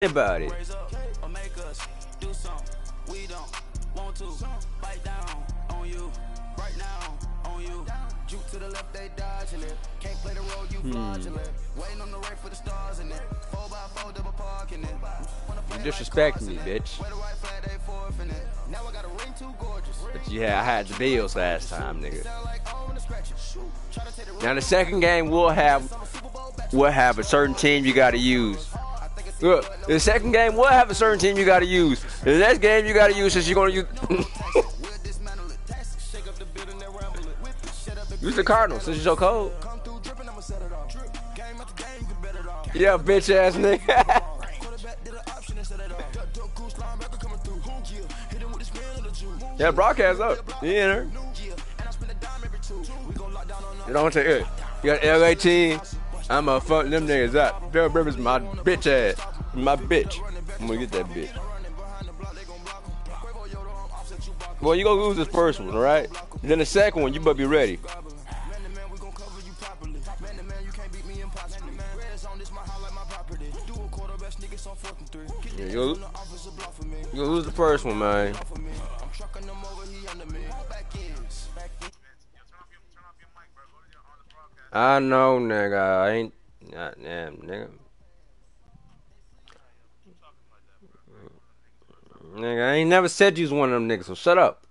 about it. You disrespecting me, bitch. But yeah, I had the Bills last time, nigga. Now the second game we'll have a certain team you gotta use. Look, the second game we'll have a certain team you gotta use. The next game you gotta use since you're gonna use use the Cardinals since you're so cold. Yeah, bitch ass nigga. Yeah, broadcast up. You in there? You don't say it. You got LA team. I'm gonna fuck them niggas up. Phil Rivers, my bitch ass. My bitch. I'm gonna get that bitch. Well, you gonna lose this first one, alright? Then the second one, you better be ready. Yeah, you'll lose the first one, man. I know, nigga. I ain't. Goddamn, nigga. Nigga, I ain't never said you was one of them niggas, so shut up.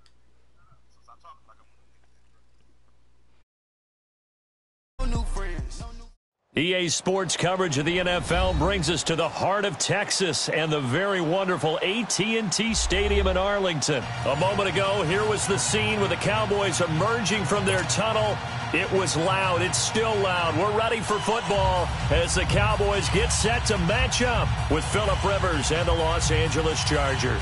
EA Sports coverage of the NFL brings us to the heart of Texas and the very wonderful AT&T Stadium in Arlington. A moment ago, here was the scene with the Cowboys emerging from their tunnel. It was loud. It's still loud. We're ready for football as the Cowboys get set to match up with Phillip Rivers and the Los Angeles Chargers.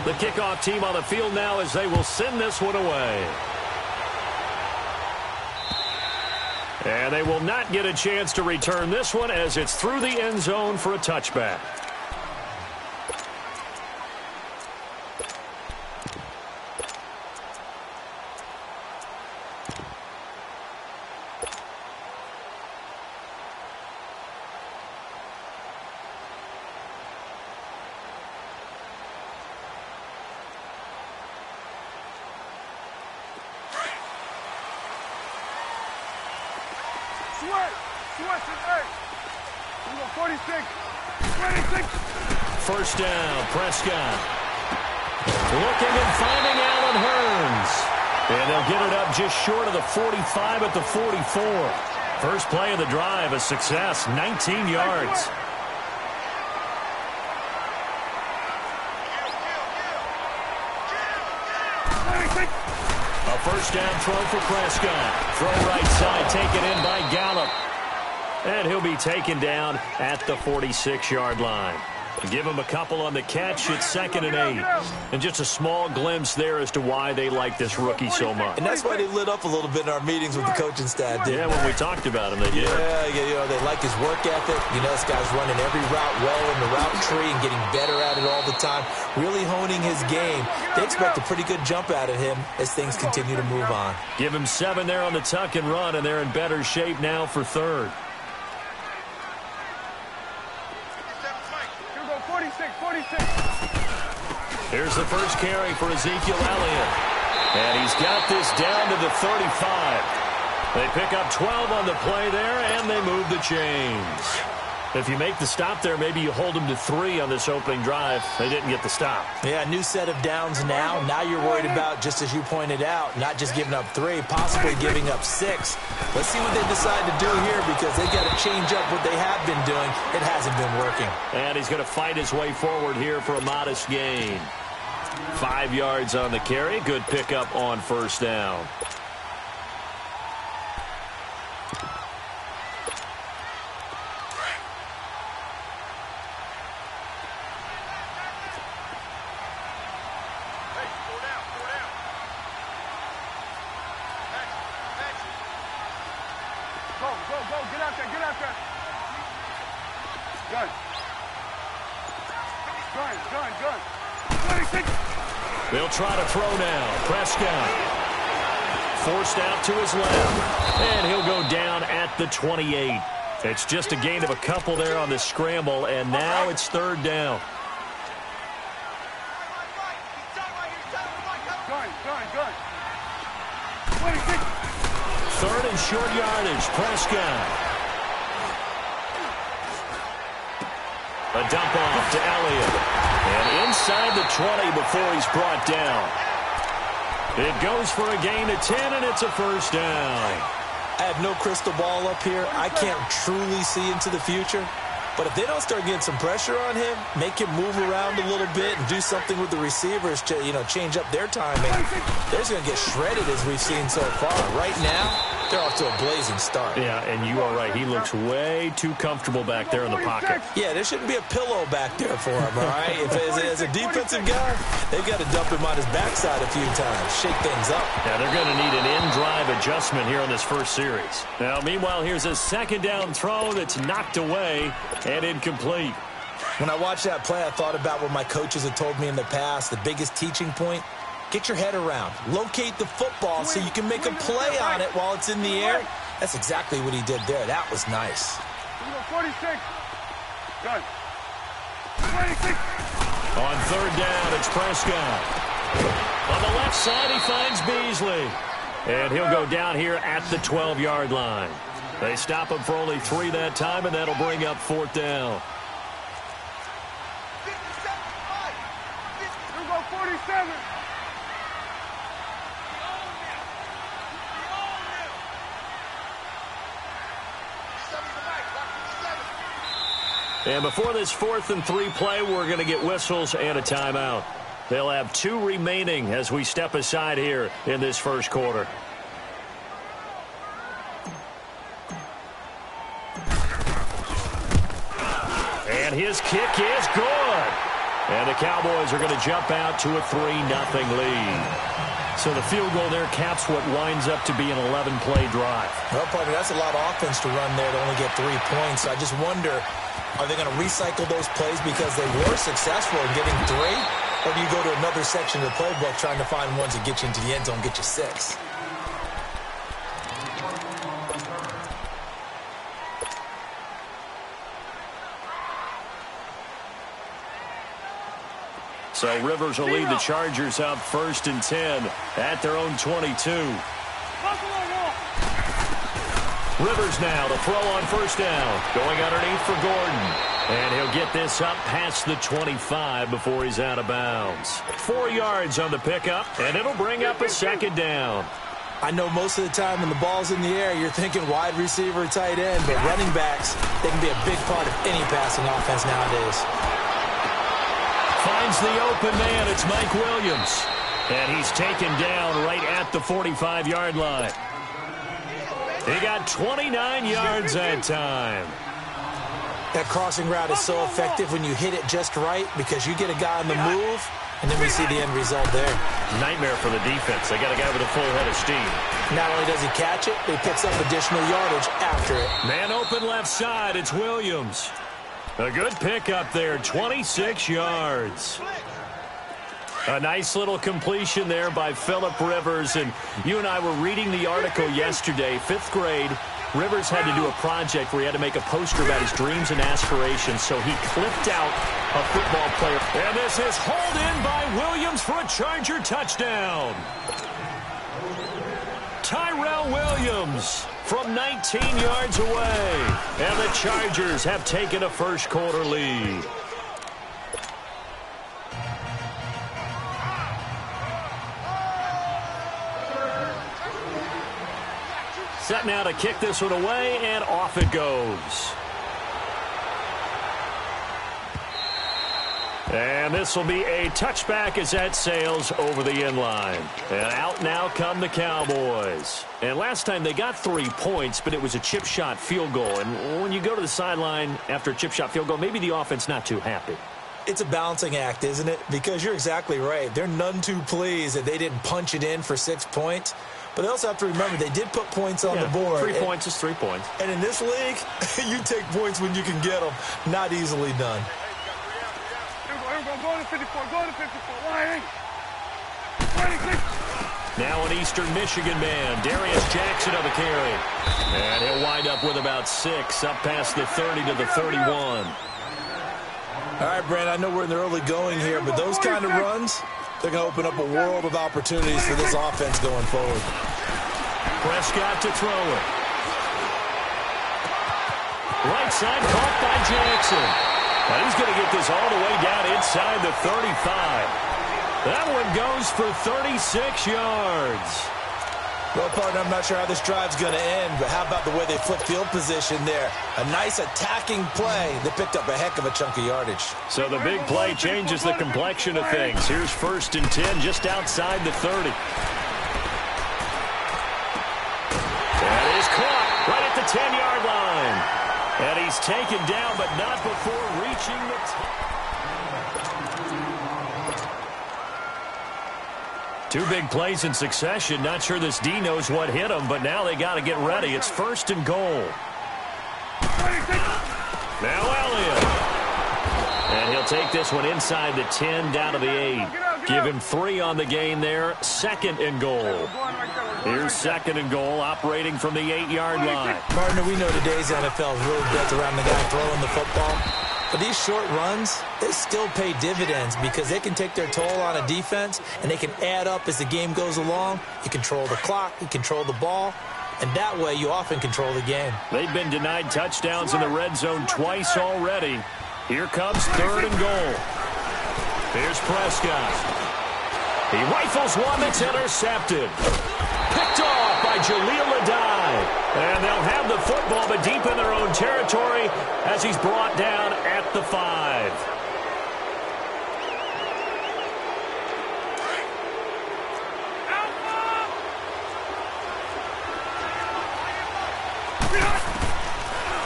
The kickoff team on the field now as they will send this one away. And they will not get a chance to return this one as it's through the end zone for a touchback. First down, Prescott. Looking and finding Allen Hurns. And they'll get it up just short of the 45 at the 44. First play of the drive, a success, 19 yards. A first down throw for Prescott. Throw right side, taken in by Gallup. And he'll be taken down at the 46-yard line. Give him a couple on the catch. It's 2nd and 8. And just a small glimpse there as to why they like this rookie so much. And that's why they lit up a little bit in our meetings with the coaching staff. Yeah, when we talked about him, they did. Yeah, you know, they like his work ethic. You know, this guy's running every route well in the route tree and getting better at it all the time, really honing his game. They expect a pretty good jump out of him as things continue to move on. Give him 7 there on the tuck and run, and they're in better shape now for 3rd. Here's the first carry for Ezekiel Elliott. And he's got this down to the 35. They pick up 12 on the play there, and they move the chains. If you make the stop there, maybe you hold them to 3 on this opening drive. They didn't get the stop. Yeah, new set of downs now. Now you're worried about, just as you pointed out, not just giving up 3, possibly giving up 6. Let's see what they decide to do here because they've got to change up what they have been doing. It hasn't been working. And he's going to fight his way forward here for a modest gain. 5 yards on the carry. Good pickup on first down. They'll try to throw now. Prescott forced out to his left. And he'll go down at the 28. It's just a gain of a couple there on the scramble, and now it's third down. Third and short yardage, Prescott. A dump off to Elliott. And inside the 20 before he's brought down. It goes for a gain of 10, and it's a first down. I have no crystal ball up here. I can't truly see into the future. But if they don't start getting some pressure on him, make him move around a little bit and do something with the receivers to, change up their timing, they're just going to get shredded as we've seen so far. Right now, they're off to a blazing start. Yeah, and you are right. He looks way too comfortable back there in the pocket. Yeah, there shouldn't be a pillow back there for him, all right? If as a defensive guy, they've got to dump him on his backside a few times, shake things up. Yeah, they're going to need an in-drive adjustment here on this first series. Now, meanwhile, here's a second down throw that's knocked away and incomplete. When I watched that play, I thought about what my coaches had told me in the past. The biggest teaching point, get your head around. Locate the football so you can make a play on it while it's in the air. That's exactly what he did there. That was nice. 46. Good. 26. On third down, it's Prescott. On the left side, he finds Beasley. And he'll go down here at the 12-yard line. They stop him for only 3 that time, and that'll bring up fourth down. You go 47. And before this 4th and 3 play, we're going to get whistles and a timeout. They'll have 2 remaining as we step aside here in this first quarter. And his kick is good. And the Cowboys are going to jump out to a 3-0 lead. So the field goal there caps what winds up to be an 11-play drive. Well, partner, that's a lot of offense to run there to only get 3 points. I just wonder, are they going to recycle those plays because they were successful in getting 3? Or do you go to another section of the playbook trying to find ones that get you into the end zone, get you 6? So Rivers will lead the Chargers up 1st and 10 at their own 22. Rivers now to throw on first down. Going underneath for Gordon. And he'll get this up past the 25 before he's out of bounds. 4 yards on the pickup, and it'll bring up a second down. I know most of the time when the ball's in the air, you're thinking wide receiver, tight end, but running backs, they can be a big part of any passing offense nowadays. Finds the open man. It's Mike Williams. And he's taken down right at the 45-yard line. He got 29 yards that time. That crossing route is so effective when you hit it just right because you get a guy on the move, and then we see the end result there. Nightmare for the defense. They got a guy with a full head of steam. Not only does he catch it, but he picks up additional yardage after it. Man open left side. It's Williams. A good pickup there, 26 yards. A nice little completion there by Phillip Rivers. And you and I were reading the article yesterday, 5th grade. Rivers had to do a project where he had to make a poster about his dreams and aspirations, so he clipped out a football player. And this is hauled in by Williams for a Charger touchdown. Tyrell Williams from 19 yards away. And the Chargers have taken a first quarter lead. Set now to kick this one away, and off it goes. And this will be a touchback as that sails over the end line. And out now come the Cowboys. And last time they got 3 points, but it was a chip shot field goal. And when you go to the sideline after a chip shot field goal, maybe the offense not too happy. It's a balancing act, isn't it? Because you're exactly right. They're none too pleased that they didn't punch it in for 6 points. But they also have to remember they did put points on the board. 3 points is 3 points. And in this league, you take points when you can get them. Not easily done. Go to 54. Go to 54. Line. 26. Now an Eastern Michigan man, Darius Jackson on the carry. And he'll wind up with about 6, up past the 30 to the 31. All right, Brandon, I know we're in the early going here, but those kind of runs, they're going to open up a world of opportunities for this offense going forward. Prescott to throw it. Right side caught by Jackson. And he's going to get this all the way down inside the 35. That one goes for 36 yards. Well, partner, I'm not sure how this drive's going to end, but how about the way they flip field position there? A nice attacking play that picked up a heck of a chunk of yardage. So the big play changes the complexion of things. Here's 1st and 10 just outside the 30. That is caught right at the 10-yard line. And he's taken down, but not before reaching the 10. 2 big plays in succession. Not sure this D knows what hit him, but now they got to get ready. It's 1st and goal. Now Elliott. And he'll take this one inside the 10 down to the 8. Give him 3 on the gain there. 2nd and goal. Here's 2nd and goal, operating from the 8-yard line. Partner, we know today's NFL is really built around the guy throwing the football. But these short runs, they still pay dividends because they can take their toll on a defense, and they can add up as the game goes along. You control the clock, you control the ball, and that way you often control the game. They've been denied touchdowns in the red zone twice already. Here comes 3rd and goal. Here's Prescott. He rifles one that's intercepted. Picked off by Jaleel Adai. And they'll have the football, but deep in their own territory as he's brought down at the 5.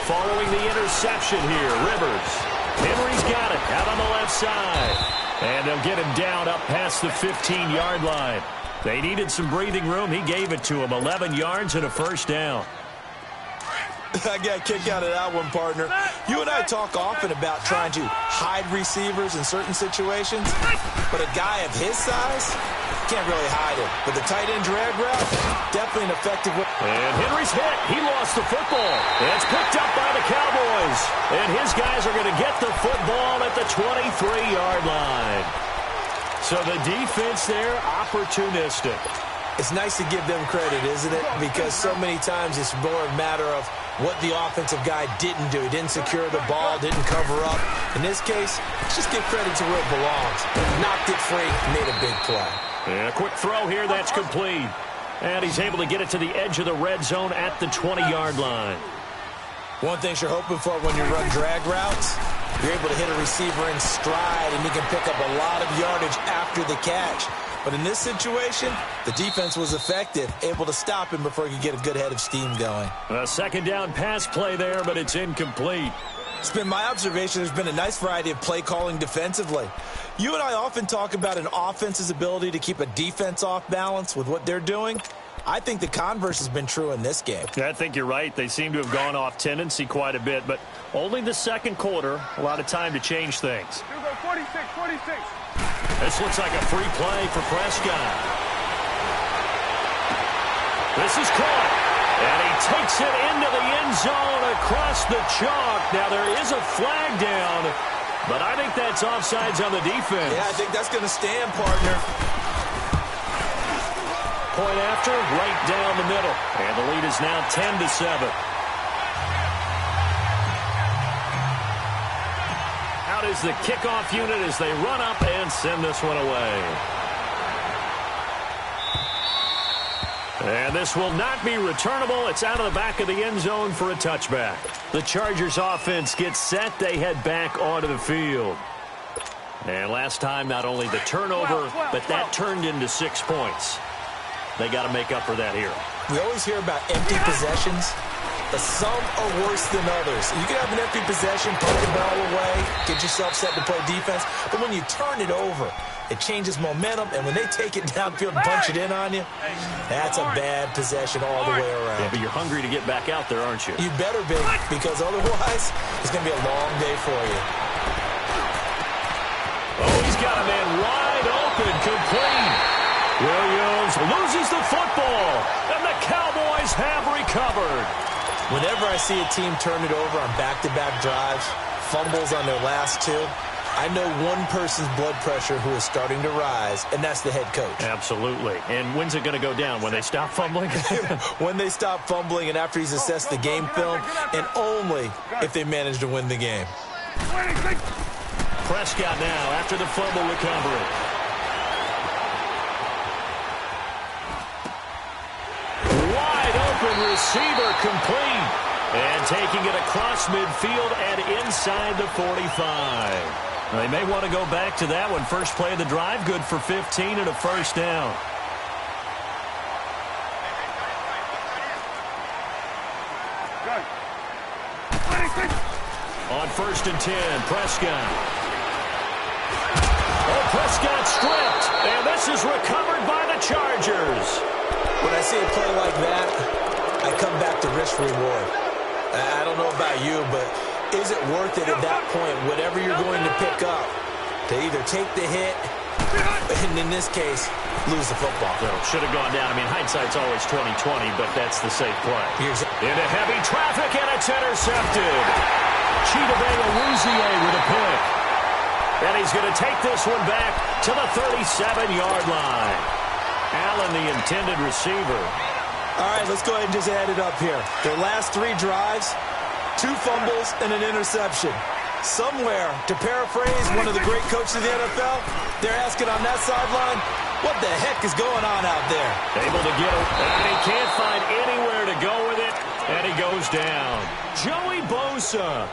Following the interception here, Rivers. Henry's got it out on the left side. And they'll get him down up past the 15-yard line. They needed some breathing room. He gave it to him. 11 yards and a 1st down. I got a kick out of that one, partner. You and I talk often about trying to hide receivers in certain situations, but a guy of his size can't really hide him. But the tight end drag route, definitely an effective way. And Henry's hit. He lost the football. It's picked up by the Cowboys. And his guys are going to get the football at the 23-yard line. So the defense there, opportunistic. It's nice to give them credit, isn't it? Because so many times it's more a matter of what the offensive guy didn't do. He didn't secure the ball, didn't cover up. In this case, let's just give credit to where it belongs. Knocked it free, made a big play. And a quick throw here, that's complete. And he's able to get it to the edge of the red zone at the 20-yard line. One thing you're hoping for when you run drag routes, you're able to hit a receiver in stride, and he can pick up a lot of yardage after the catch. But in this situation, the defense was effective, able to stop him before he could get a good head of steam going. A 2nd down pass play there, but it's incomplete. It's been my observation there's been a nice variety of play calling defensively. You and I often talk about an offense's ability to keep a defense off balance with what they're doing. I think the converse has been true in this game. I think you're right. They seem to have gone off tendency quite a bit, but only the 2nd quarter, a lot of time to change things. 46. This looks like a free play for Prescott. This is caught, and he takes it into the end zone across the chalk. Now, there is a flag down, but I think that's offsides on the defense. Yeah, I think that's going to stand, partner. Point after, right down the middle. And the lead is now 10-7. Out is the kickoff unit as they run up and send this one away. And this will not be returnable. It's out of the back of the end zone for a touchback. The Chargers offense gets set. They head back onto the field. And last time, not only the turnover, but that turned into 6 points. They got to make up for that here. We always hear about empty possessions, but some are worse than others. You can have an empty possession, put the ball away, get yourself set to play defense, but when you turn it over, it changes momentum, and when they take it downfield and punch it in on you, that's a bad possession all the way around. Yeah, but you're hungry to get back out there, aren't you? You better be, because otherwise, it's going to be a long day for you. Oh, he's got a man wide open, complete. Williams loses the football, and the Cowboys have recovered. Whenever I see a team turn it over on back-to-back drives, fumbles on their last two, I know one person's blood pressure who is starting to rise, and that's the head coach. Absolutely. And when's it going to go down? When they stop fumbling? When they stop fumbling and after he's assessed the game film, and only if they manage to win the game. Prescott now after the fumble recovery. Wide open receiver complete. And taking it across midfield and inside the 45. They may want to go back to that one. First play of the drive, good for 15 and a first down. On 1st and 10, Prescott. Oh, Prescott stripped, and this is recovered by the Chargers. When I see a play like that, I come back to risk-reward. I don't know about you, but is it worth it at that point, whatever you're going to pick up, to either take the hit, and in this case, lose the football? Well, should have gone down. I mean, hindsight's always 20/20, but that's the safe play. Into heavy traffic, and it's intercepted. Chidobe Awuzie with a pick. And he's going to take this one back to the 37-yard line. Allen, the intended receiver. All right, let's go ahead and just add it up here. Their last 3 drives, 2 fumbles and an interception. Somewhere, to paraphrase one of the great coaches of the NFL, they're asking on that sideline, what the heck is going on out there? Able to get it, and he can't find anywhere to go with it, and he goes down. Joey Bosa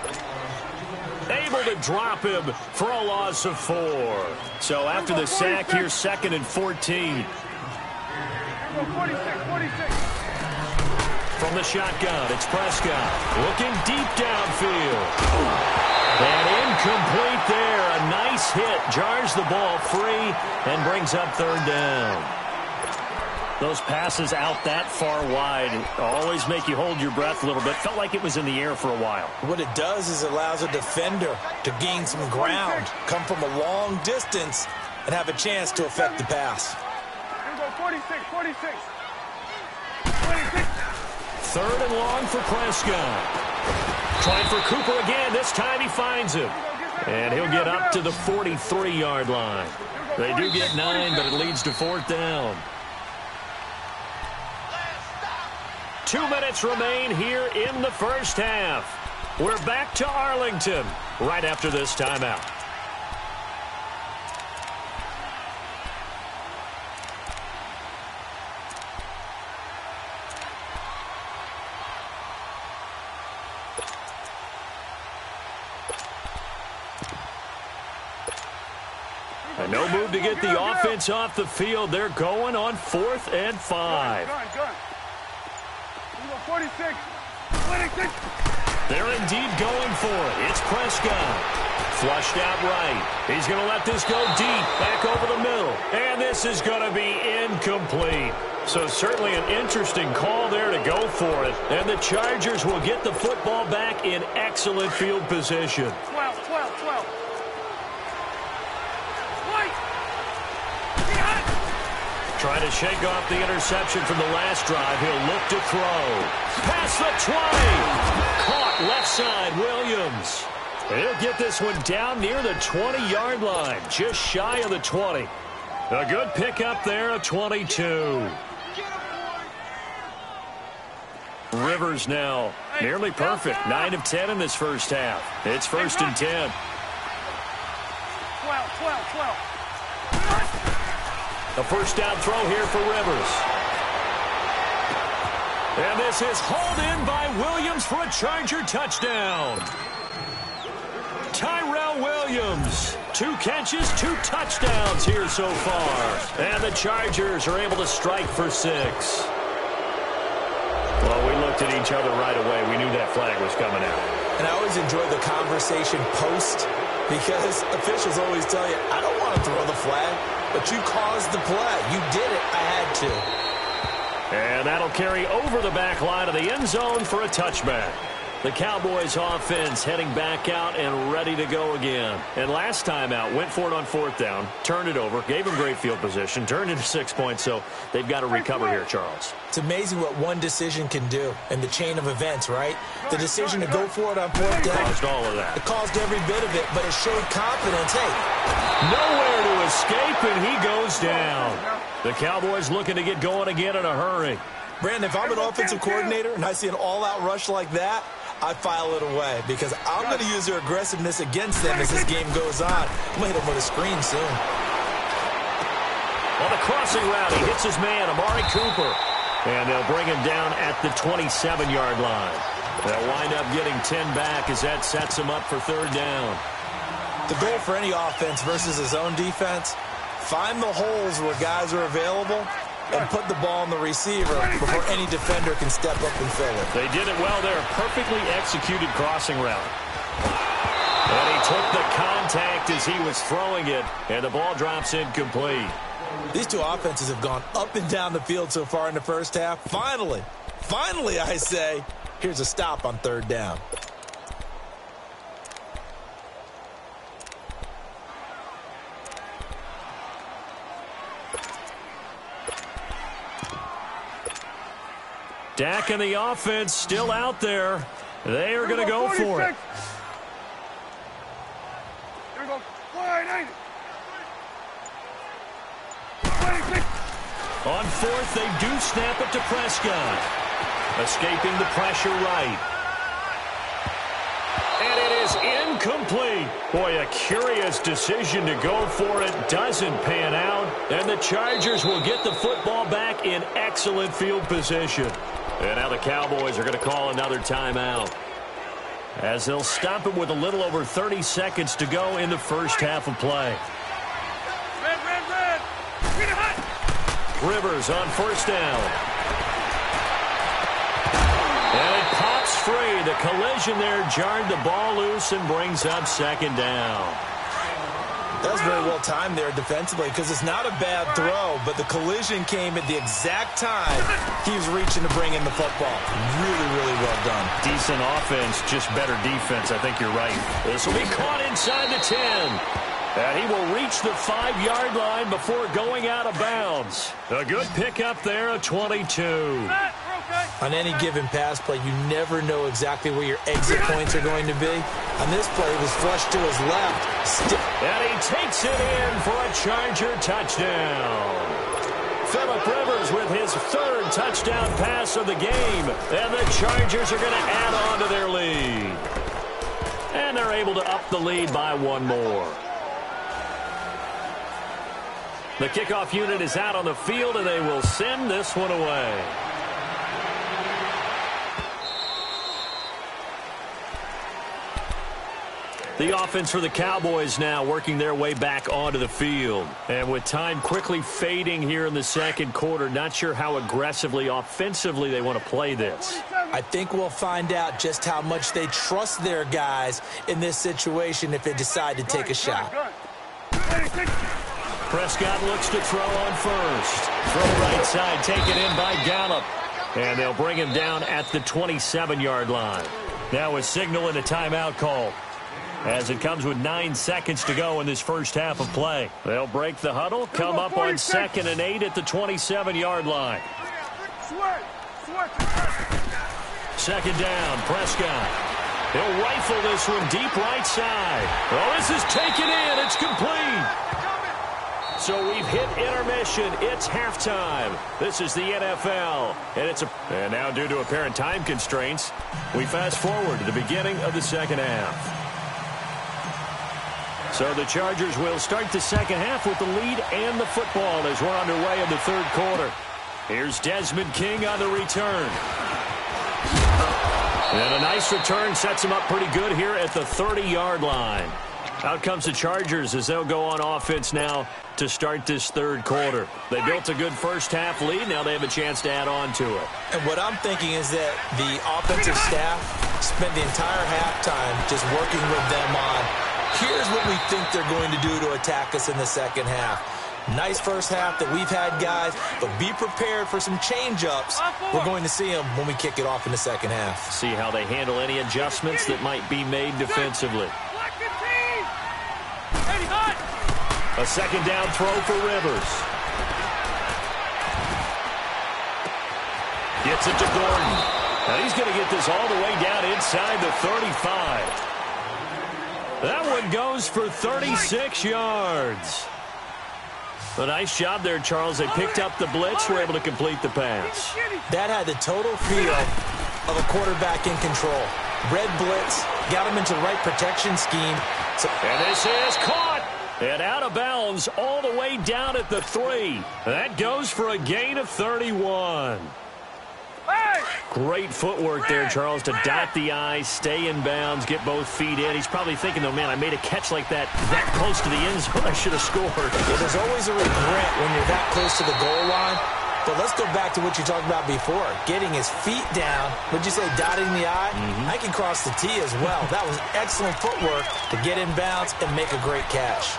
able to drop him for a loss of 4. So after the sack, here's 2nd and 14. 46. From the shotgun, it's Prescott looking deep downfield. And incomplete there. A nice hit. Jars the ball free and brings up 3rd down. Those passes out that far wide always make you hold your breath a little bit. Felt like it was in the air for a while. What it does is it allows a defender to gain some ground, come from a long distance, and have a chance to affect the pass. 46. 3rd and long for Prescott. Trying for Cooper again. This time he finds him. And he'll get up to the 43-yard line. They do get 9, but it leads to 4th down. 2 minutes remain here in the first half. We're back to Arlington right after this timeout. And no move to get the offense off the field. They're going on 4th and 5. 46. They're indeed going for it. It's Prescott. Flushed out right. He's going to let this go deep, back over the middle. And this is going to be incomplete. So certainly an interesting call there to go for it. And the Chargers will get the football back in excellent field position. 12. Trying to shake off the interception from the last drive. He'll look to throw. Past the 20. Caught left side, Williams. He'll get this one down near the 20-yard line. Just shy of the 20. A good pickup there, a 22. Rivers now nearly perfect. 9 of 10 in this first half. It's 1st and 10. 12. A first down throw here for Rivers. And this is hauled in by Williams for a Charger touchdown. Tyrell Williams, 2 catches, 2 touchdowns here so far. And the Chargers are able to strike for 6. Well, we looked at each other right away. We knew that flag was coming out. And I always enjoy the conversation post, because officials always tell you, I don't want to throw the flag, but you caused the play. You did it. I had to. And that'll carry over the back line of the end zone for a touchback. The Cowboys offense heading back out and ready to go again. And last time out, went for it on 4th down, turned it over, gave them great field position, turned into 6 points, so they've got to recover here, Charles. It's amazing what one decision can do in the chain of events, right? The decision to go for it on 4th down. Caused all of that. It caused every bit of it, but it showed confidence. Hey. Nowhere to escape, and he goes down. The Cowboys looking to get going again in a hurry. Brandon, if I'm an offensive coordinator and I see an all-out rush like that, I file it away because I'm going to use their aggressiveness against them as this game goes on. I'm going to hit them with a screen soon. On the crossing route, he hits his man, Amari Cooper. And they'll bring him down at the 27-yard line. They'll wind up getting 10 back as that sets him up for 3rd down. The goal for any offense versus his own defense, find the holes where guys are available and put the ball on the receiver before any defender can step up and fill it. They did it well there. Perfectly executed crossing route. And he took the contact as he was throwing it, and the ball drops incomplete. These two offenses have gone up and down the field so far in the first half. Finally, I say, here's a stop on 3rd down. Dak and the offense still out there. They are going to go for it. Here we go. 490. On 4th, they do snap it to Prescott. Escaping the pressure right. And it is incomplete. Boy, a curious decision to go for it. Doesn't pan out. And the Chargers will get the football back in excellent field position. And now the Cowboys are going to call another timeout, as they'll stop it with a little over 30 seconds to go in the first half of play. Red. Get it hot. Rivers on 1st down. And it pops free. The collision there jarred the ball loose and brings up 2nd down. That was very well timed there defensively because it's not a bad throw, but the collision came at the exact time he was reaching to bring in the football. Really, really well done. Decent offense, just better defense. I think you're right. This will be caught inside the 10. And he will reach the 5-yard line before going out of bounds. A good pickup there, a 22. On any given pass play, you never know exactly where your exit points are going to be. On this play, it was flushed to his left. And he takes it in for a Charger touchdown. Phillip Rivers with his 3rd touchdown pass of the game. And the Chargers are going to add on to their lead. And they're able to up the lead by 1 more. The kickoff unit is out on the field, and they will send this one away. The offense for the Cowboys now working their way back onto the field. And with time quickly fading here in the 2nd quarter, not sure how aggressively, offensively they want to play this. I think we'll find out just how much they trust their guys in this situation if they decide to take a shot. Prescott looks to throw on 1st. Throw right side, taken in by Gallup. And they'll bring him down at the 27-yard line. Now a signal and a timeout call, as it comes with 9 seconds to go in this first half of play. They'll break the huddle, come up on 2nd and 8 at the 27-yard line. 2nd down, Prescott. He'll rifle this one deep right side. Oh, this is taken in. It's complete. So we've hit intermission. It's halftime. This is the NFL. And now, due to apparent time constraints, we fast forward to the beginning of the 2nd half. So the Chargers will start the 2nd half with the lead and the football as we're underway in the 3rd quarter. Here's Desmond King on the return. And a nice return sets him up pretty good here at the 30-yard line. Out comes the Chargers as they'll go on offense now to start this 3rd quarter. They built a good first half lead. Now they have a chance to add on to it. And what I'm thinking is that the offensive staff spent the entire halftime just working with them on, here's what we think they're going to do to attack us in the 2nd half. Nice first half that we've had, guys, but be prepared for some change-ups. We're going to see them when we kick it off in the second half. See how they handle any adjustments that might be made defensively. A second down throw for Rivers. Gets it to Gordon. Now he's going to get this all the way down inside the 35. That one goes for 36 yards. A nice job there, Charles. They picked up the blitz, were able to complete the pass. That had the total feel of a quarterback in control. Red blitz, got him into the right protection scheme. And this is caught. And out of bounds all the way down at the 3. That goes for a gain of 31. Great footwork there, Charles, to dot the I, stay in bounds, get both feet in. He's probably thinking, though, man, I made a catch like that close to the end zone. I should have scored. Well, there's always a regret when you're that close to the goal line. But let's go back to what you talked about before. Getting his feet down. Would you say dotting the I? I can cross the T as well. That was excellent footwork to get in bounds and make a great catch.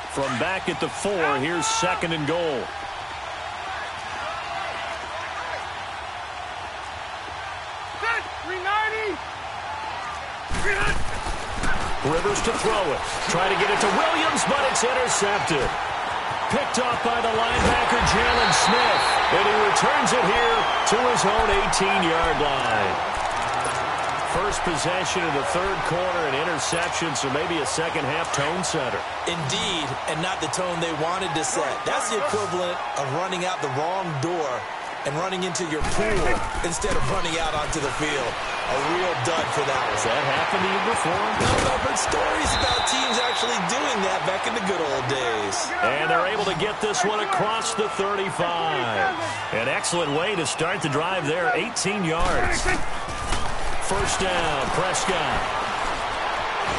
From back at the 4, here's second and goal. Rivers to throw it. Try to get it to Williams, but it's intercepted. Picked off by the linebacker, Jalen Smith. And he returns it here to his own 18-yard line. First possession of the third quarter, an interception, so maybe a second-half tone setter. Indeed, and not the tone they wanted to set. That's the equivalent of running out the wrong door and running into your pool instead of running out onto the field. A real dud for that one. Has that happened to you before? No, I've heard stories about teams actually doing that back in the good old days. And they're able to get this one across the 35. An excellent way to start the drive there, 18 yards. First down, Prescott.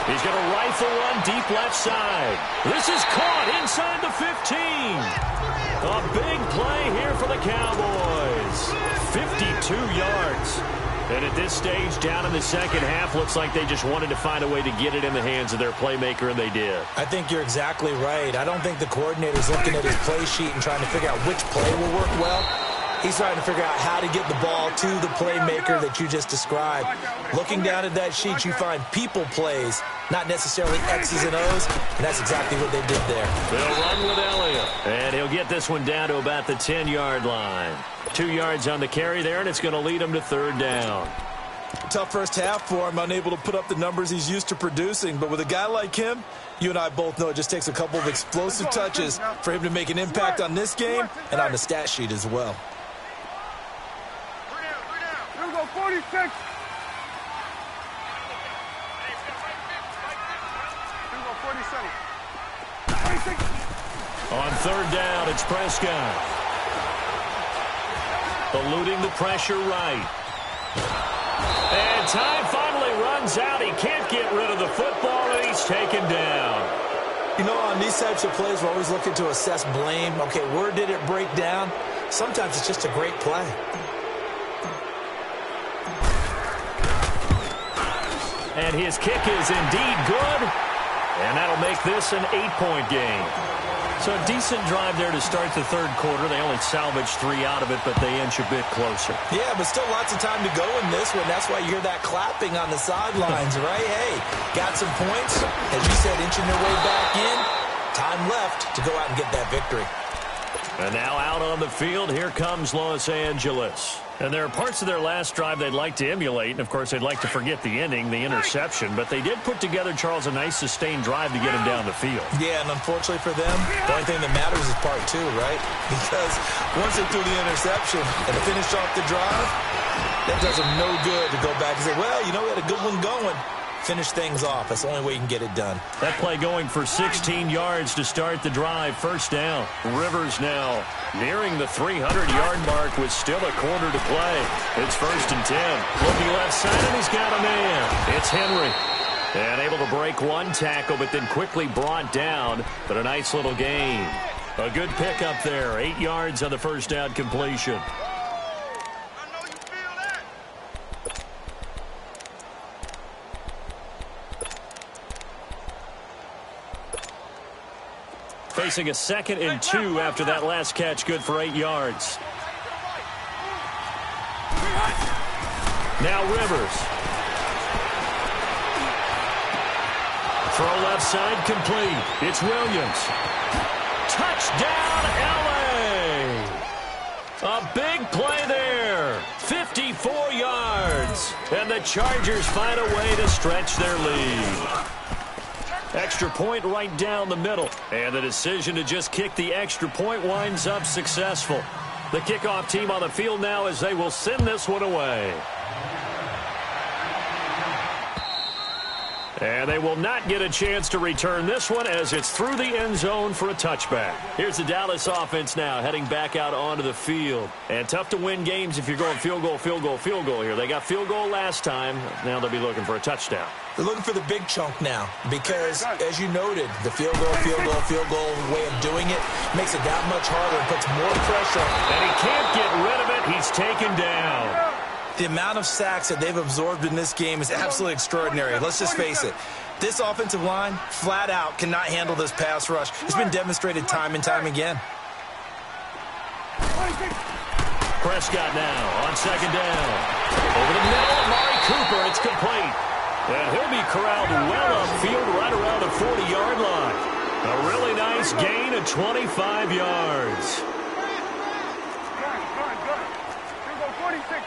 He's going to rifle one deep left side. This is caught inside the 15. A big play here for the Cowboys. 52 yards. And at this stage, down in the second half, looks like they just wanted to find a way to get it in the hands of their playmaker, and they did. I think you're exactly right. I don't think the coordinator's looking at his play sheet and trying to figure out which play will work well. He's trying to figure out how to get the ball to the playmaker that you just described. Looking down at that sheet, you find people plays, not necessarily X's and O's, and that's exactly what they did there. They'll run with Elliott, and he'll get this one down to about the 10-yard line. 2 yards on the carry there, and it's going to lead him to third down. Tough first half for him, unable to put up the numbers he's used to producing, but with a guy like him, you and I both know it just takes a couple of explosive touches for him to make an impact on this game and on the stat sheet as well. 46. On third down, it's Prescott. Eluding the pressure right. And time finally runs out. He can't get rid of the football, and he's taken down. You know, on these types of plays, we're always looking to assess blame. Okay, where did it break down? Sometimes it's just a great play. And his kick is indeed good. And that'll make this an 8-point game. So a decent drive there to start the third quarter. They only salvaged 3 out of it, but they inch a bit closer. Yeah, but still lots of time to go in this one. That's why you hear that clapping on the sidelines, right? Hey, got some points. As you said, inching their way back in. Time left to go out and get that victory. And now out on the field, here comes Los Angeles. And there are parts of their last drive they'd like to emulate. And, of course, they'd like to forget the ending, the interception. But they did put together, Charles, a nice sustained drive to get him down the field. Yeah, and unfortunately for them, the only thing that matters is part 2, right? Because once they threw the interception and finished off the drive, that does them no good to go back and say, well, you know, we had a good one going. Finish things off. That's the only way you can get it done. That play going for 16 yards to start the drive. First down. Rivers now nearing the 300-yard mark with still a quarter to play. It's first and 10. Looking left side, and he's got a man. It's Henry. And able to break one tackle, but then quickly brought down. But a nice little gain. A good pickup there. 8 yards on the first down completion. facing a 2nd and 2 after that last catch, good for 8 yards. Now Rivers. Throw left side complete. It's Williams. Touchdown, L.A. A big play there. 54 yards. And the Chargers find a way to stretch their lead. Extra point right down the middle. And the decision to just kick the extra point winds up successful. The kickoff team on the field now as they will send this one away. And they will not get a chance to return this one as it's through the end zone for a touchback. Here's the Dallas offense now heading back out onto the field. And tough to win games if you're going field goal, field goal, field goal here. They got field goal last time. Now they'll be looking for a touchdown. They're looking for the big chunk now because, as you noted, the field goal way of doing it makes it that much harder and puts more pressure. And he can't get rid of it. He's taken down. The amount of sacks that they've absorbed in this game is absolutely extraordinary. Let's just face it. This offensive line, flat out, cannot handle this pass rush. It's been demonstrated time and time again. Prescott now on 2nd down. Over the middle, Amari Cooper. It's complete. And he'll be corralled well upfield right around the 40-yard line. A really nice gain of 25 yards.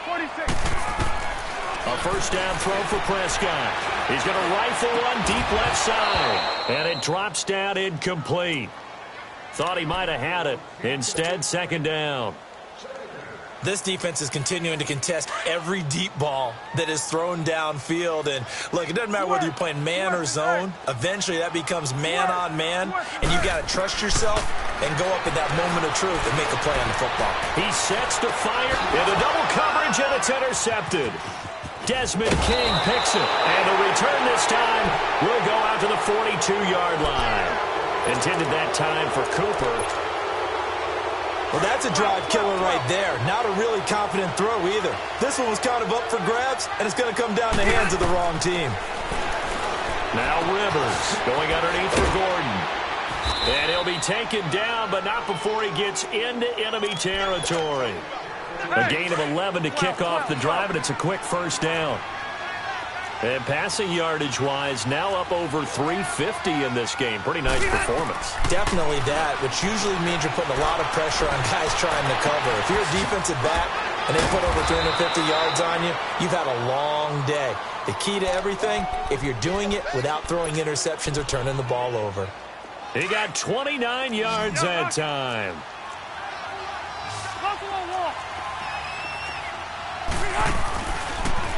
46. A first down throw for Prescott. He's going to rifle one deep left side. And it drops down incomplete. Thought he might have had it. Instead, 2nd down. This defense is continuing to contest every deep ball that is thrown downfield. And, look, it doesn't matter whether you're playing man or zone. Eventually, that becomes man-on-man, and you've got to trust yourself and go up in that moment of truth and make a play on the football. He sets to fire into double coverage, and it's intercepted. Desmond King picks it, and the return this time will go out to the 42-yard line. Intended that time for Cooper. Well, that's a drive killer right there. Not a really confident throw either. This one was kind of up for grabs, and it's going to come down the hands of the wrong team. Now Rivers going underneath for Gordon. And he'll be taken down, but not before he gets into enemy territory. A gain of 11 to kick off the drive, and it's a quick first down. And passing yardage-wise, now up over 350 in this game. Pretty nice performance. Definitely that, which usually means you're putting a lot of pressure on guys trying to cover. If you're a defensive back and they put over 350 yards on you, you've had a long day. The key to everything, if you're doing it without throwing interceptions or turning the ball over. He got 29 yards that time.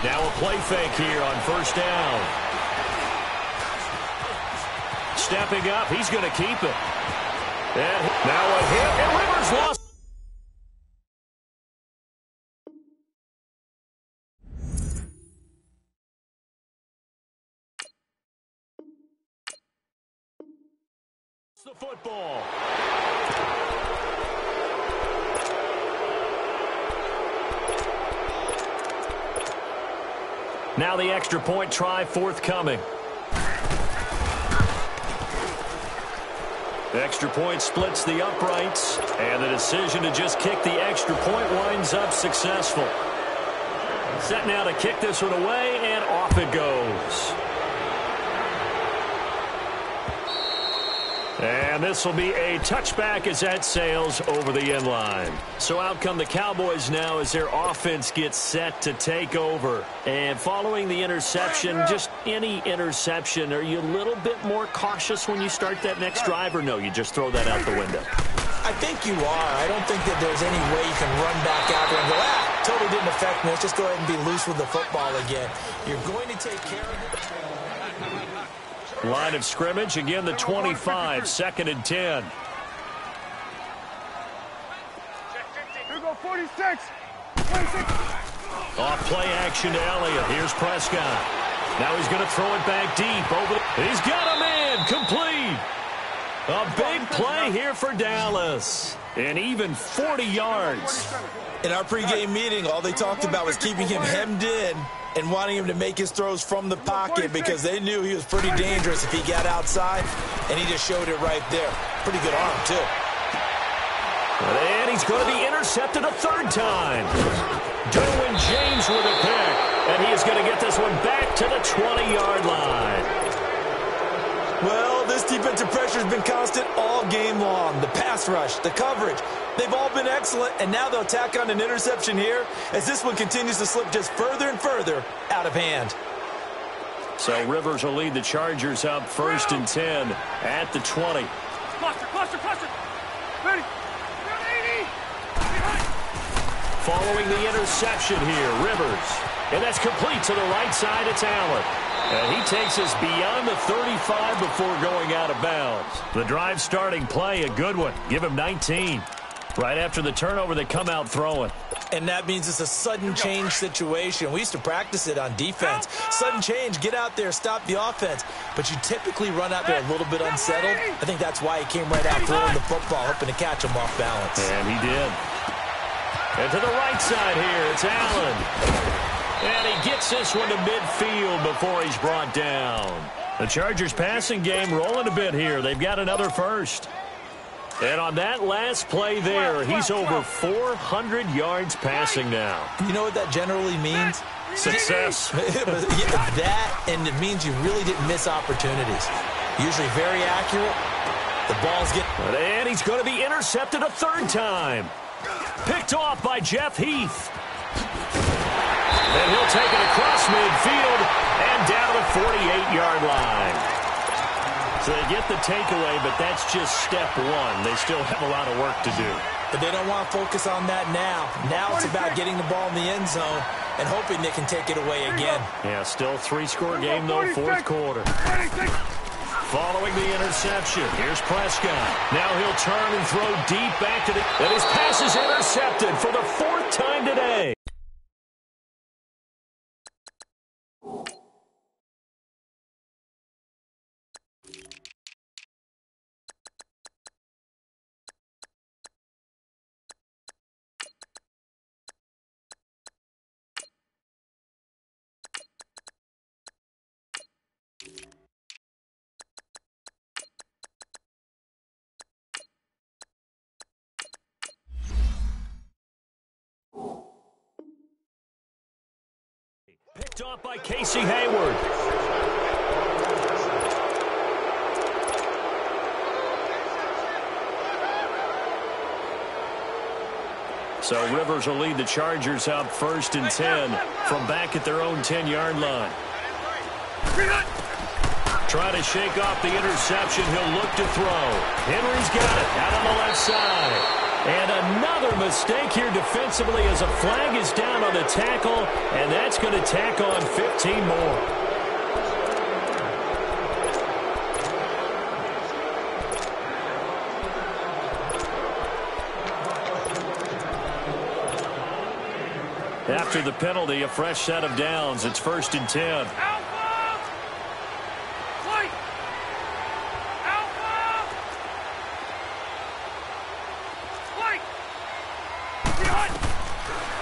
Now a play fake here on first down. Stepping up, he's going to keep it. And now a hit, and Rivers lost. The football. Now the extra point try forthcoming. The extra point splits the uprights, and the decision to just kick the extra point winds up successful. Set now to kick this one away, and off it goes. And this will be a touchback as that sails over the end line. So out come the Cowboys now as their offense gets set to take over. And following the interception, just any interception, are you a little bit more cautious when you start that next drive, or no, you just throw that out the window? I think you are. I don't think that there's any way you can run back out there and go, totally didn't affect me. Let's just go ahead and be loose with the football again. You're going to take care of it. Line of scrimmage, again the 25, 2nd and 10. Here go 46. Off play action to Elliott. Here's Prescott. Now he's going to throw it back deep. He's got a man complete. A big play here for Dallas. And even 40 yards. In our pregame meeting, all they talked about was keeping him hemmed in and wanting him to make his throws from the pocket because they knew he was pretty dangerous if he got outside, and he just showed it right there. Pretty good arm, too. And he's going to be intercepted a third time. Derwin James with a pick. And he is going to get this one back to the 20-yard line. Well, this defensive pressure has been constant all game long. The pass rush, the coverage, they've all been excellent, and now they'll tack on an interception here as this one continues to slip just further and further out of hand. So Rivers will lead the Chargers up 1st and 10 at the 20. Cluster. Ready. Following the interception here, Rivers. And that's complete to the right side. It's Allen. And he takes us beyond the 35 before going out of bounds. The drive starting play, a good one. Give him 19. Right after the turnover, they come out throwing. And that means it's a sudden change situation. We used to practice it on defense. Sudden change, get out there, stop the offense. But you typically run out there a little bit unsettled. I think that's why he came right out throwing the football, hoping to catch him off balance. And he did. And to the right side here, it's Allen. And he gets this one to midfield before he's brought down. The Chargers passing game rolling a bit here. They've got another first. And on that last play there, he's over 400 yards passing now. You know what that generally means? Success. That, and it means you really didn't miss opportunities. Usually very accurate. The ball's getting... And he's going to be intercepted a third time. Picked off by Jeff Heath. And he'll take it across midfield and down to the 48-yard line. So they get the takeaway, but that's just step one. They still have a lot of work to do. But they don't want to focus on that now. Now it's about getting the ball in the end zone and hoping they can take it away again. Yeah, still three-score game, though, fourth quarter. Following the interception, here's Prescott. Now he'll turn and throw deep back to the... And his pass is intercepted for the fourth time today. Picked off by Casey Hayward. So Rivers will lead the Chargers out 1st and 10 from back at their own 10-yard line. Try to shake off the interception. He'll look to throw. Henry's got it out on the left side. And another mistake here defensively as a flag is down on the tackle, and that's going to tack on 15 more. After the penalty, a fresh set of downs. It's 1st and 10.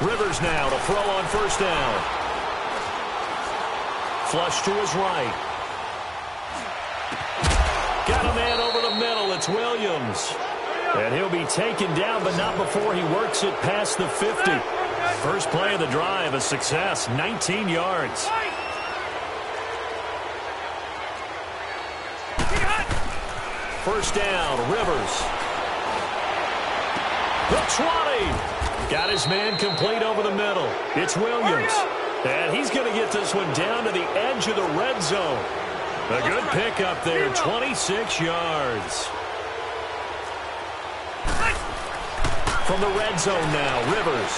Rivers now to throw on 1st down. Flush to his right. Got a man over the middle. It's Williams. And he'll be taken down, but not before he works it past the 50. First play of the drive, a success, 19 yards. First down, Rivers. The 20. Got his man complete over the middle. It's Williams. And he's going to get this one down to the edge of the red zone. A good pickup there, 26 yards. From the red zone now, Rivers.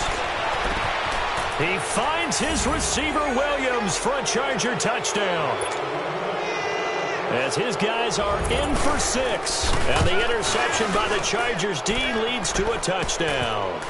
He finds his receiver, Williams, for a Charger touchdown. As his guys are in for 6. And the interception by the Chargers D leads to a touchdown.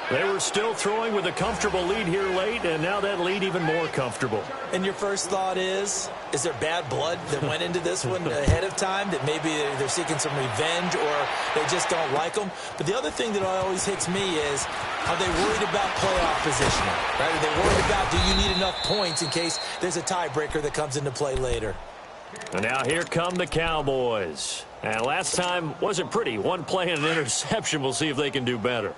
They were still throwing with a comfortable lead here late, and now that lead even more comfortable. And your first thought is there bad blood that went into this one ahead of time, that maybe they're seeking some revenge or they just don't like them? But the other thing that always hits me is, are they worried about playoff positioning? Right? Are they worried about, do you need enough points in case there's a tiebreaker that comes into play later? And now here come the Cowboys. And last time wasn't pretty. One play and an interception. We'll see if they can do better.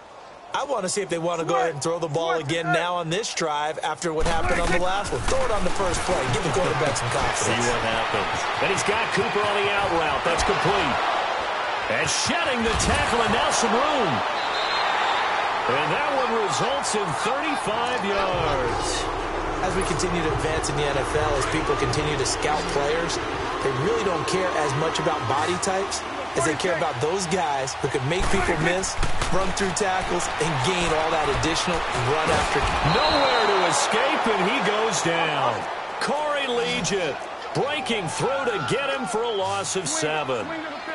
I want to see if they want to go ahead and throw the ball again now on this drive after what happened on the last one. Throw it on the first play. Give the quarterback some confidence. See what happens. And he's got Cooper on the out route. That's complete. And shedding the tackle, and now some room. And that one results in 35 yards. As we continue to advance in the NFL, as people continue to scout players, they really don't care as much about body types as they care about those guys who can make people miss, run through tackles, and gain all that additional run after. Nowhere to escape, and he goes down. Corey Legent breaking through to get him for a loss of 7.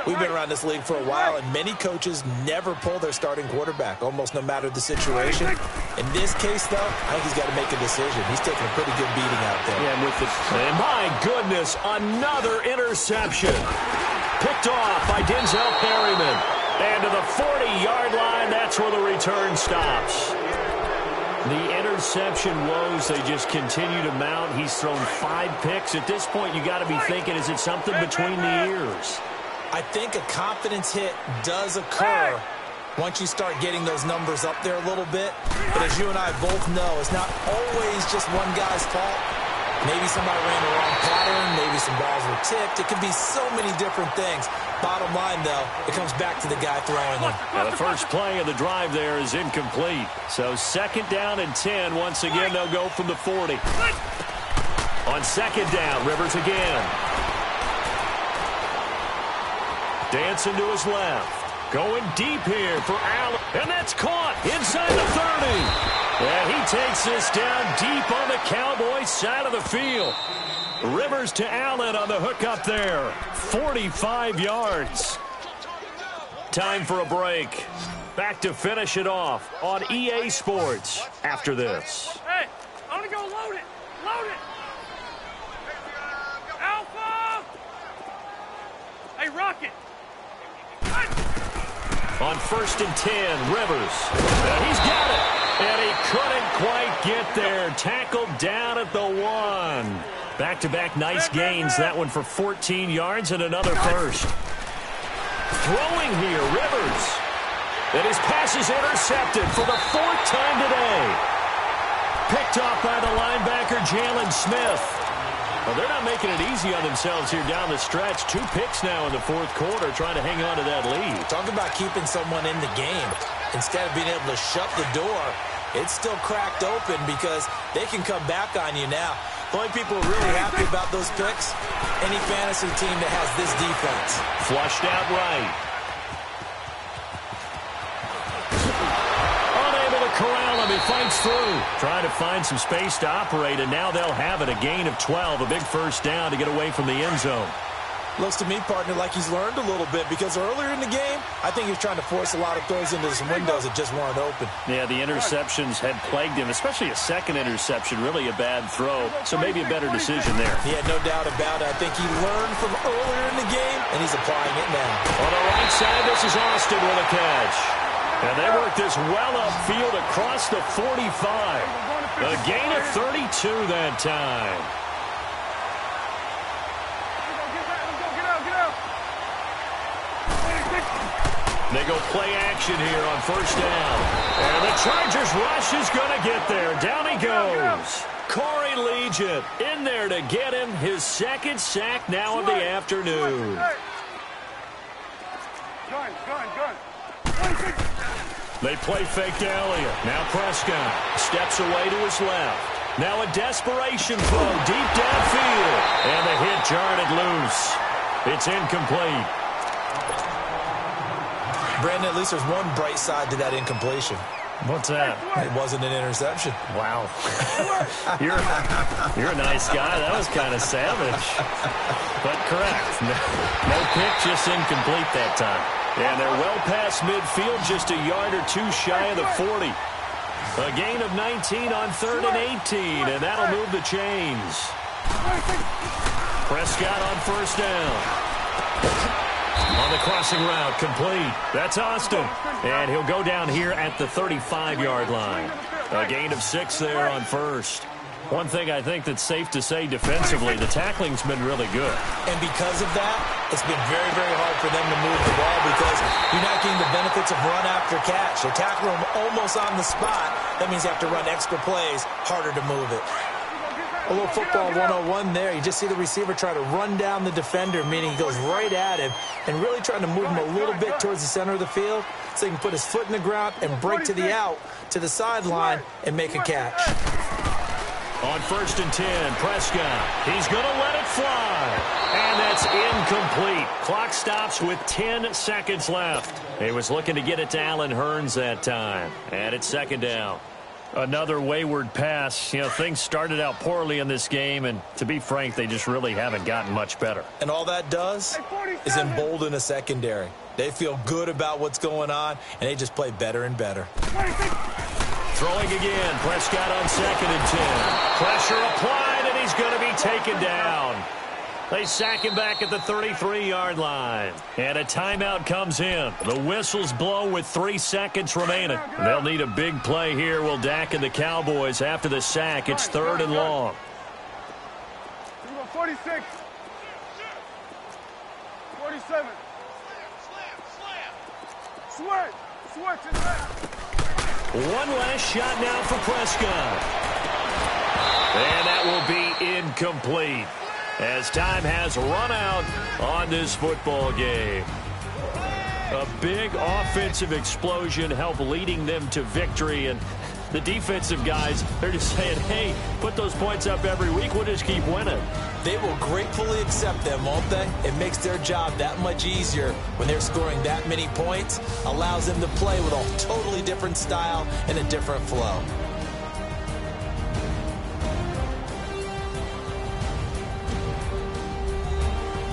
We've been around this league for a while, and many coaches never pull their starting quarterback, almost no matter the situation. In this case, though, I think he's got to make a decision. He's taking a pretty good beating out there. Yeah, and my goodness, another interception. Picked off by Denzel Perryman. And to the 40-yard line, that's where the return stops. The interception woes, they just continue to mount. He's thrown 5 picks. At this point, you got to be thinking, is it something between the ears? I think a confidence hit does occur once you start getting those numbers up there a little bit. But as you and I both know, it's not always just one guy's fault. Maybe somebody ran the wrong pattern. Maybe some balls were tipped. It could be so many different things. Bottom line, though, it comes back to the guy throwing them. Now, the first play of the drive there is incomplete. So 2nd down and 10. Once again, they'll go from the 40. On 2nd down, Rivers again. Dancing to his left. Going deep here for Allen. And that's caught inside the 30. And he takes this down deep on the Cowboys side of the field. Rivers to Allen on the hook up there. 45 yards. Time for a break. Back to finish it off on EA Sports after this. Hey, I'm going to go load it. Load it. Alpha. Hey, Rocket. On 1st and 10, Rivers. And he's got it. And he couldn't quite get there. Tackled down at the 1. Back-to-back nice gains. That one for 14 yards and another first. Throwing here, Rivers. And his pass is intercepted for the 4th time today. Picked off by the linebacker, Jalen Smith. Well, they're not making it easy on themselves here down the stretch. 2 picks now in the 4th quarter, trying to hang on to that lead. Talk about keeping someone in the game. Instead of being able to shut the door, it's still cracked open because they can come back on you now. The only people really happy about those picks, any fantasy team that has this defense. Flushed out right. Unable to corral him. He fights through. Trying to find some space to operate, and now they'll have it. A gain of 12. A big first down to get away from the end zone. Looks to me, partner, like he's learned a little bit because earlier in the game, I think he was trying to force a lot of throws into some windows that just weren't open. Yeah, the interceptions had plagued him, especially a second interception, really a bad throw. So maybe a better decision there. Yeah, no doubt about it. I think he learned from earlier in the game, and he's applying it now. On the right side, this is Austin with a catch. And they work this well upfield across the 45. A gain of 32 that time. They go play action here on 1st down. And the Chargers rush is going to get there. Down he goes. Corey Legent in there to get him his 2nd sack now of the afternoon. They play fake to Elliott. Now Prescott steps away to his left. Now a desperation throw deep downfield. And the hit jarred it loose. It's incomplete. Brandon, at least there's one bright side to that incompletion. What's that? It wasn't an interception. Wow. You're a nice guy. That was kind of savage. But correct. No pick, just incomplete that time. And they're well past midfield, just a yard or 2 shy of the 40. A gain of 19 on 3rd and 18, and that'll move the chains. Prescott on 1st down. On the crossing route, complete. That's Austin. And he'll go down here at the 35-yard line. A gain of 6 there on 1st. One thing I think that's safe to say defensively, the tackling's been really good. And because of that, it's been very, very hard for them to move the ball because you're not getting the benefits of run after catch. They tackle them almost on the spot. That means you have to run extra plays, harder to move it. A little football 101 there. You just see the receiver try to run down the defender, meaning he goes right at him and really trying to move him a little bit towards the center of the field so he can put his foot in the ground and break to the out, to the sideline, and make a catch. On 1st and 10, Prescott. He's going to let it fly. And that's incomplete. Clock stops with 10 seconds left. He was looking to get it to Allen Hurns that time. And it's 2nd down. Another wayward pass. You know, things started out poorly in this game, and to be frank, they just really haven't gotten much better. And all that does is embolden a secondary. They feel good about what's going on, and they just play better and better. Throwing again. Prescott on 2nd and 10. Pressure applied, and he's going to be taken down. They sack him back at the 33-yard line. And a timeout comes in. The whistles blow with 3 seconds remaining. They'll need a big play here, will Dak and the Cowboys. After the sack, it's 3rd and long. 46. 47. Switch to left. One last shot now for Prescott. And that will be incomplete, as time has run out on this football game. A big offensive explosion helped leading them to victory, and the defensive guys, they're just saying, hey, put those points up every week, we'll just keep winning. They will gratefully accept them, won't they? It makes their job that much easier when they're scoring that many points, allows them to play with a totally different style and a different flow.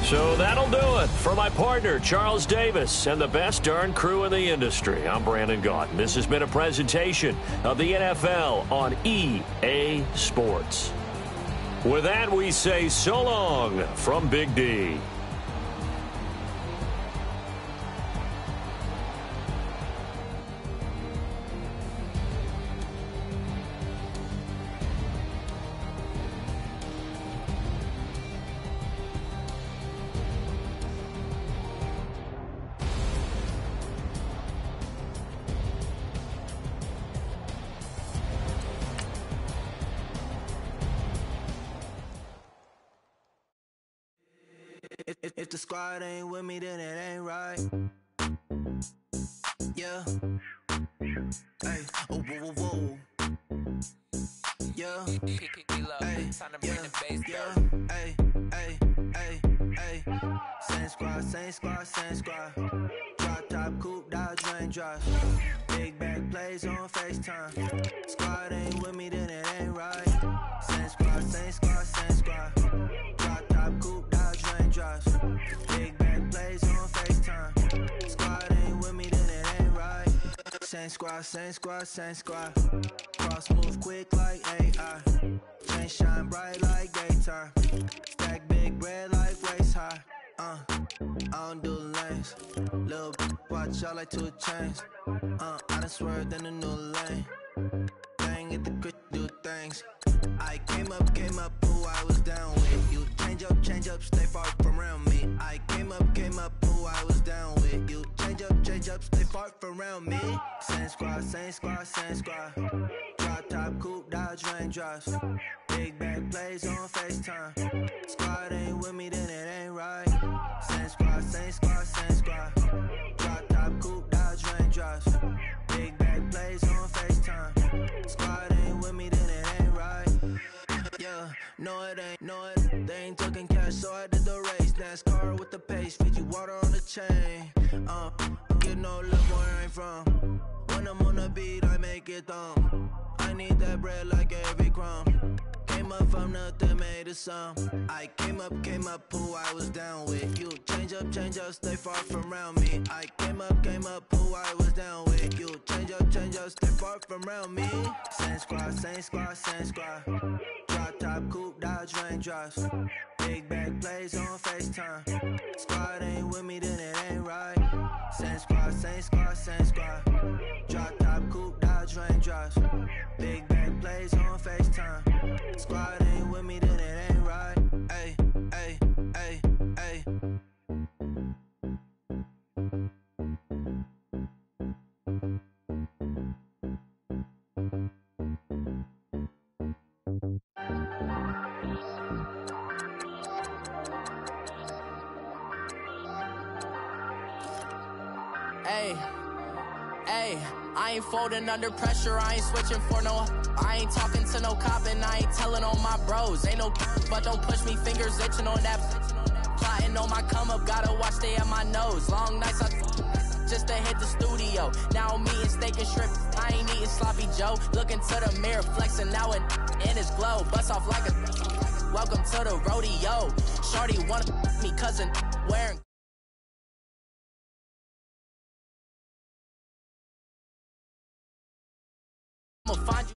So that'll do it for my partner, Charles Davis, and the best darn crew in the industry. I'm Brandon Gaudin. This has been a presentation of the NFL on EA Sports. With that, we say so long from Big D. If the squad ain't with me, then it ain't right. Yeah. Hey. Oh, whoa, whoa, whoa. Yeah. Hey. Yeah. Hey. Hey. Hey. Hey. Same squad, same squad, same squad. Drop top, coupe, dodge, range drive. Big back plays on FaceTime. Squad ain't with me, then it ain't right. Same squad, same squad, same squad. Drop top, coupe, dodge, range drives. Big back plays on FaceTime. Squad ain't with me, then it ain't right. Same squad, same squad, same squad. Cross move quick like AI. Chain shine bright like daytime. Stack big bread like waist high. I don't do lanes. Little watch out like 2 chains. I done swerved in a new lane. Bang at the crit, do things. I came up, who I was down with. You change up, stay far from around me. I came up, who I was down with. You change up, stay far from around me. Same squad, same squad, same squad. Drop top, coupe, dodge, range drives. Big back plays on FaceTime. Squad ain't with me, then it ain't right. Same squad, same squad, same squad. Drop top, coupe, dodge, range drives. Big back plays on FaceTime. Squad ain't with me, then it ain't right. Yeah, no it ain't, they ain't talking cash, so I did the race. NASCAR with the pace, feed you water on the chain. Get no love where I'm from. When I'm on the beat, I make it thumb. I need that bread like every crumb. Came up from nothing, made a sum. I came up, who I was down with. You change up, stay far from around me. I came up, who I was down with. You change up, stay far from around me. Same squad, same squad, same squad. Drop top, coupe, dodge, range drives. Big back plays on FaceTime. Squad ain't with me, then it ain't right. Same squad, same squad, same squad. Drop top, coupe, dodge, range drives. Big back plays on FaceTime. Hey, I ain't folding under pressure, I ain't switching for no. I ain't talking to no cop and I ain't telling on my bros. Ain't no but don't push me, fingers itching on that. Plotting on my come up, gotta watch stay at my nose. Long nights just to hit the studio. Now I'm eating steak and shrimp, I ain't eating sloppy Joe. Looking to the mirror, flexing now in his glow. Bust off like a welcome to the rodeo. Shorty wanna me cousin wearing. I'ma find you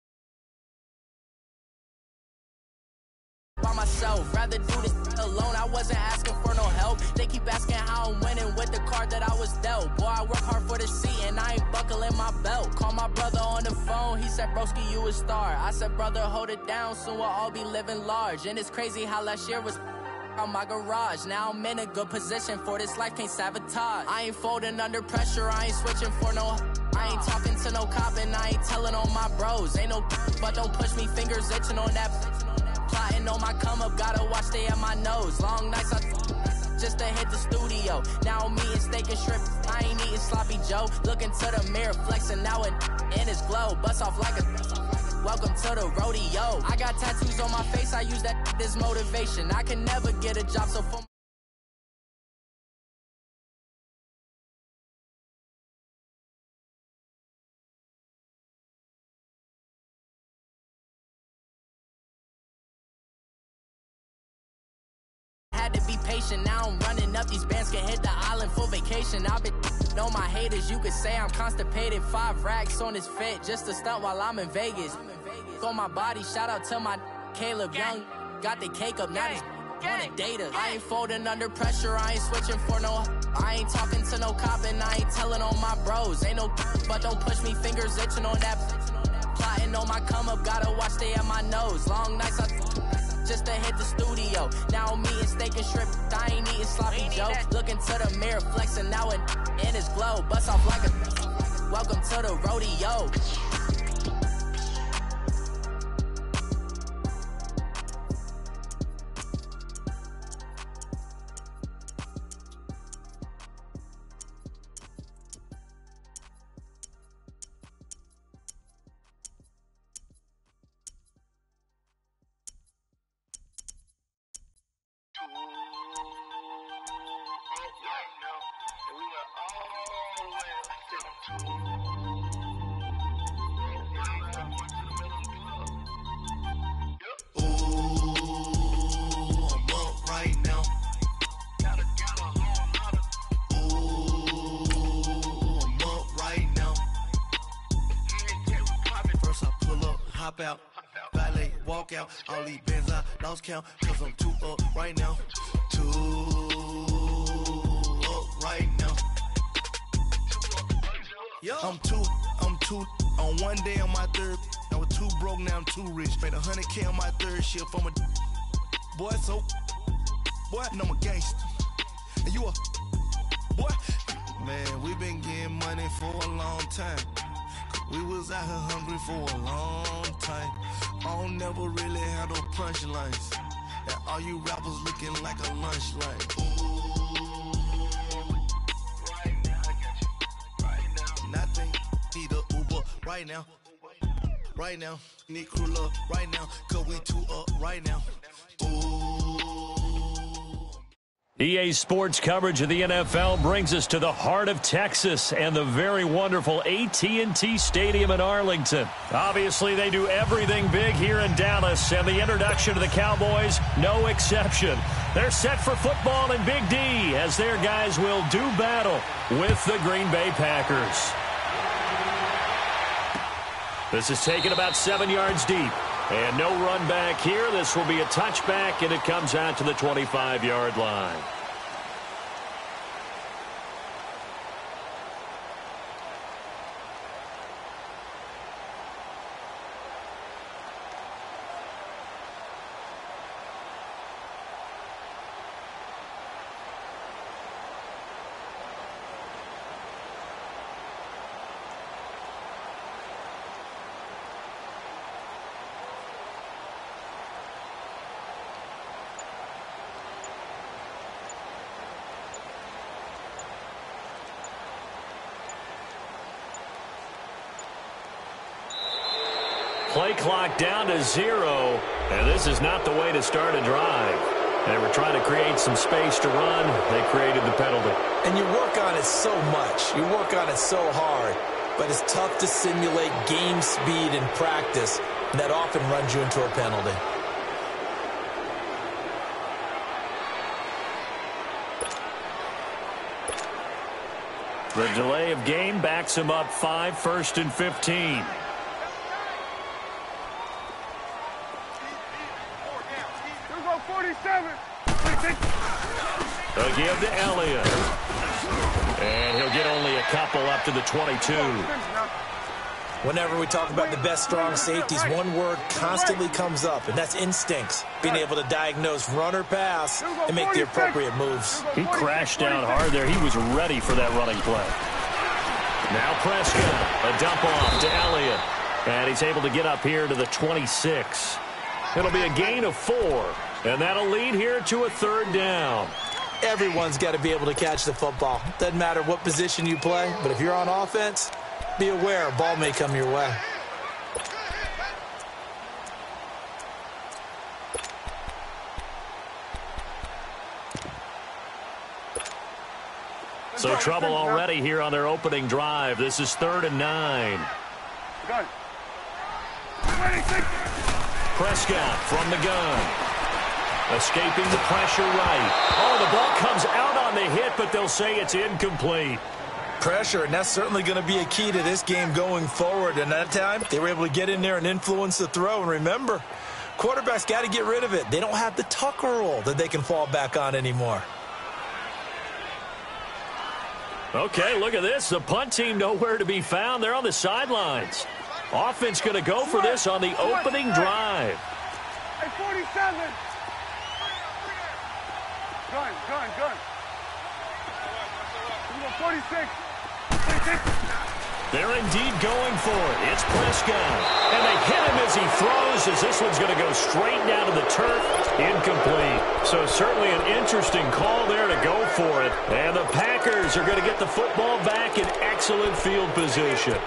by myself, rather do this alone. I wasn't asking for no help. They keep asking how I'm winning with the card that I was dealt. Boy, I work hard for the seat and I ain't buckling my belt. Call my brother on the phone, he said, broski, you a star. I said, brother, hold it down, soon we'll all be living large. And it's crazy how last year was on my garage. Now I'm in a good position for this life, can't sabotage. I ain't folding under pressure, I ain't switching for no. I ain't talking to no cop and I ain't telling on my bros. Ain't no but don't push me, fingers itching on that. Plotting on my come up, gotta watch stay at my nose. Long nights just to hit the studio. Now I'm eating steak and shrimp, I ain't eating sloppy Joe. Looking to the mirror, flexing now in his glow. Bust off like a welcome to the rodeo. I got tattoos on my face, I use that as motivation. I can never get a job, so for had to be patient, now I'm running up. These bands can hit the island for vacation. I've been on my haters, you could say I'm constipated. 5 racks on his fit, just to stunt while I'm in Vegas. On my body, shout out to my Caleb Young. Got the cake up, now he's on a data. I ain't folding under pressure, I ain't switching for no. I ain't talking to no cop and I ain't telling on my bros. Ain't no but don't push me, fingers itching on that. Plotting on my come up, gotta watch stay at my nose. Long nights just to hit the studio. Now I'm eating steak and shrimp, I ain't eating sloppy Joe. Looking to the mirror, flexing now in his glow. Bust off like a welcome to the rodeo. Out, valet, walk out, all these bands I lost count, cause I'm too up right now, too up right now. I'm too, on one day on my third, I was too broke, now I'm too rich. Made 100K on my third shift, I'm a boy, so, boy, no, I'm a gangster, and you a, boy, man, we been getting money for a long time. We was out here hungry for a long time. I don't never really have no punchlines. And all you rappers looking like a lunch line. Ooh, right now, I got you. Right now, nothing. Need a Uber right now. Right now, need crew love right now. Cause we too up right now. Ooh. EA Sports coverage of the NFL brings us to the heart of Texas and the very wonderful AT&T Stadium in Arlington. Obviously, they do everything big here in Dallas, and the introduction to the Cowboys, no exception. They're set for football in Big D as their guys will do battle with the Green Bay Packers. This is taken about 7 yards deep. And no run back here. This will be a touchback, and it comes out to the 25-yard line. Play clock down to 0, and this is not the way to start a drive. They were trying to create some space to run. They created the penalty. And you work on it so much. You work on it so hard. But it's tough to simulate game speed in practice. And that often runs you into a penalty. The delay of game backs him up 5, 1st and 15. They'll give to Elliott. And he'll get only a couple up to the 22. Whenever we talk about the best strong safeties, one word constantly comes up, and that's instincts. Being able to diagnose run or pass and make the appropriate moves. He crashed down hard there. He was ready for that running play. Now Prescott, a dump off to Elliott. And he's able to get up here to the 26. It'll be a gain of 4. And that'll lead here to a 3rd down. Everyone's got to be able to catch the football. Doesn't matter what position you play, but if you're on offense, be aware a ball may come your way. So trouble already here on their opening drive. This is 3rd and 9. Prescott from the gun. Escaping the pressure right. Oh, the ball comes out on the hit, but they'll say it's incomplete. Pressure, and that's certainly going to be a key to this game going forward. And that time, they were able to get in there and influence the throw. And remember, quarterbacks got to get rid of it. They don't have the Tucker rule that they can fall back on anymore. Okay, look at this. The punt team nowhere to be found. They're on the sidelines. Offense going to go for this on the opening drive. Hey, 47. Gun. 46. They're indeed going for it. It's Prescott. And they hit him as he throws, as this one's going to go straight down to the turf. Incomplete. So certainly an interesting call there to go for it. And the Packers are going to get the football back in excellent field position.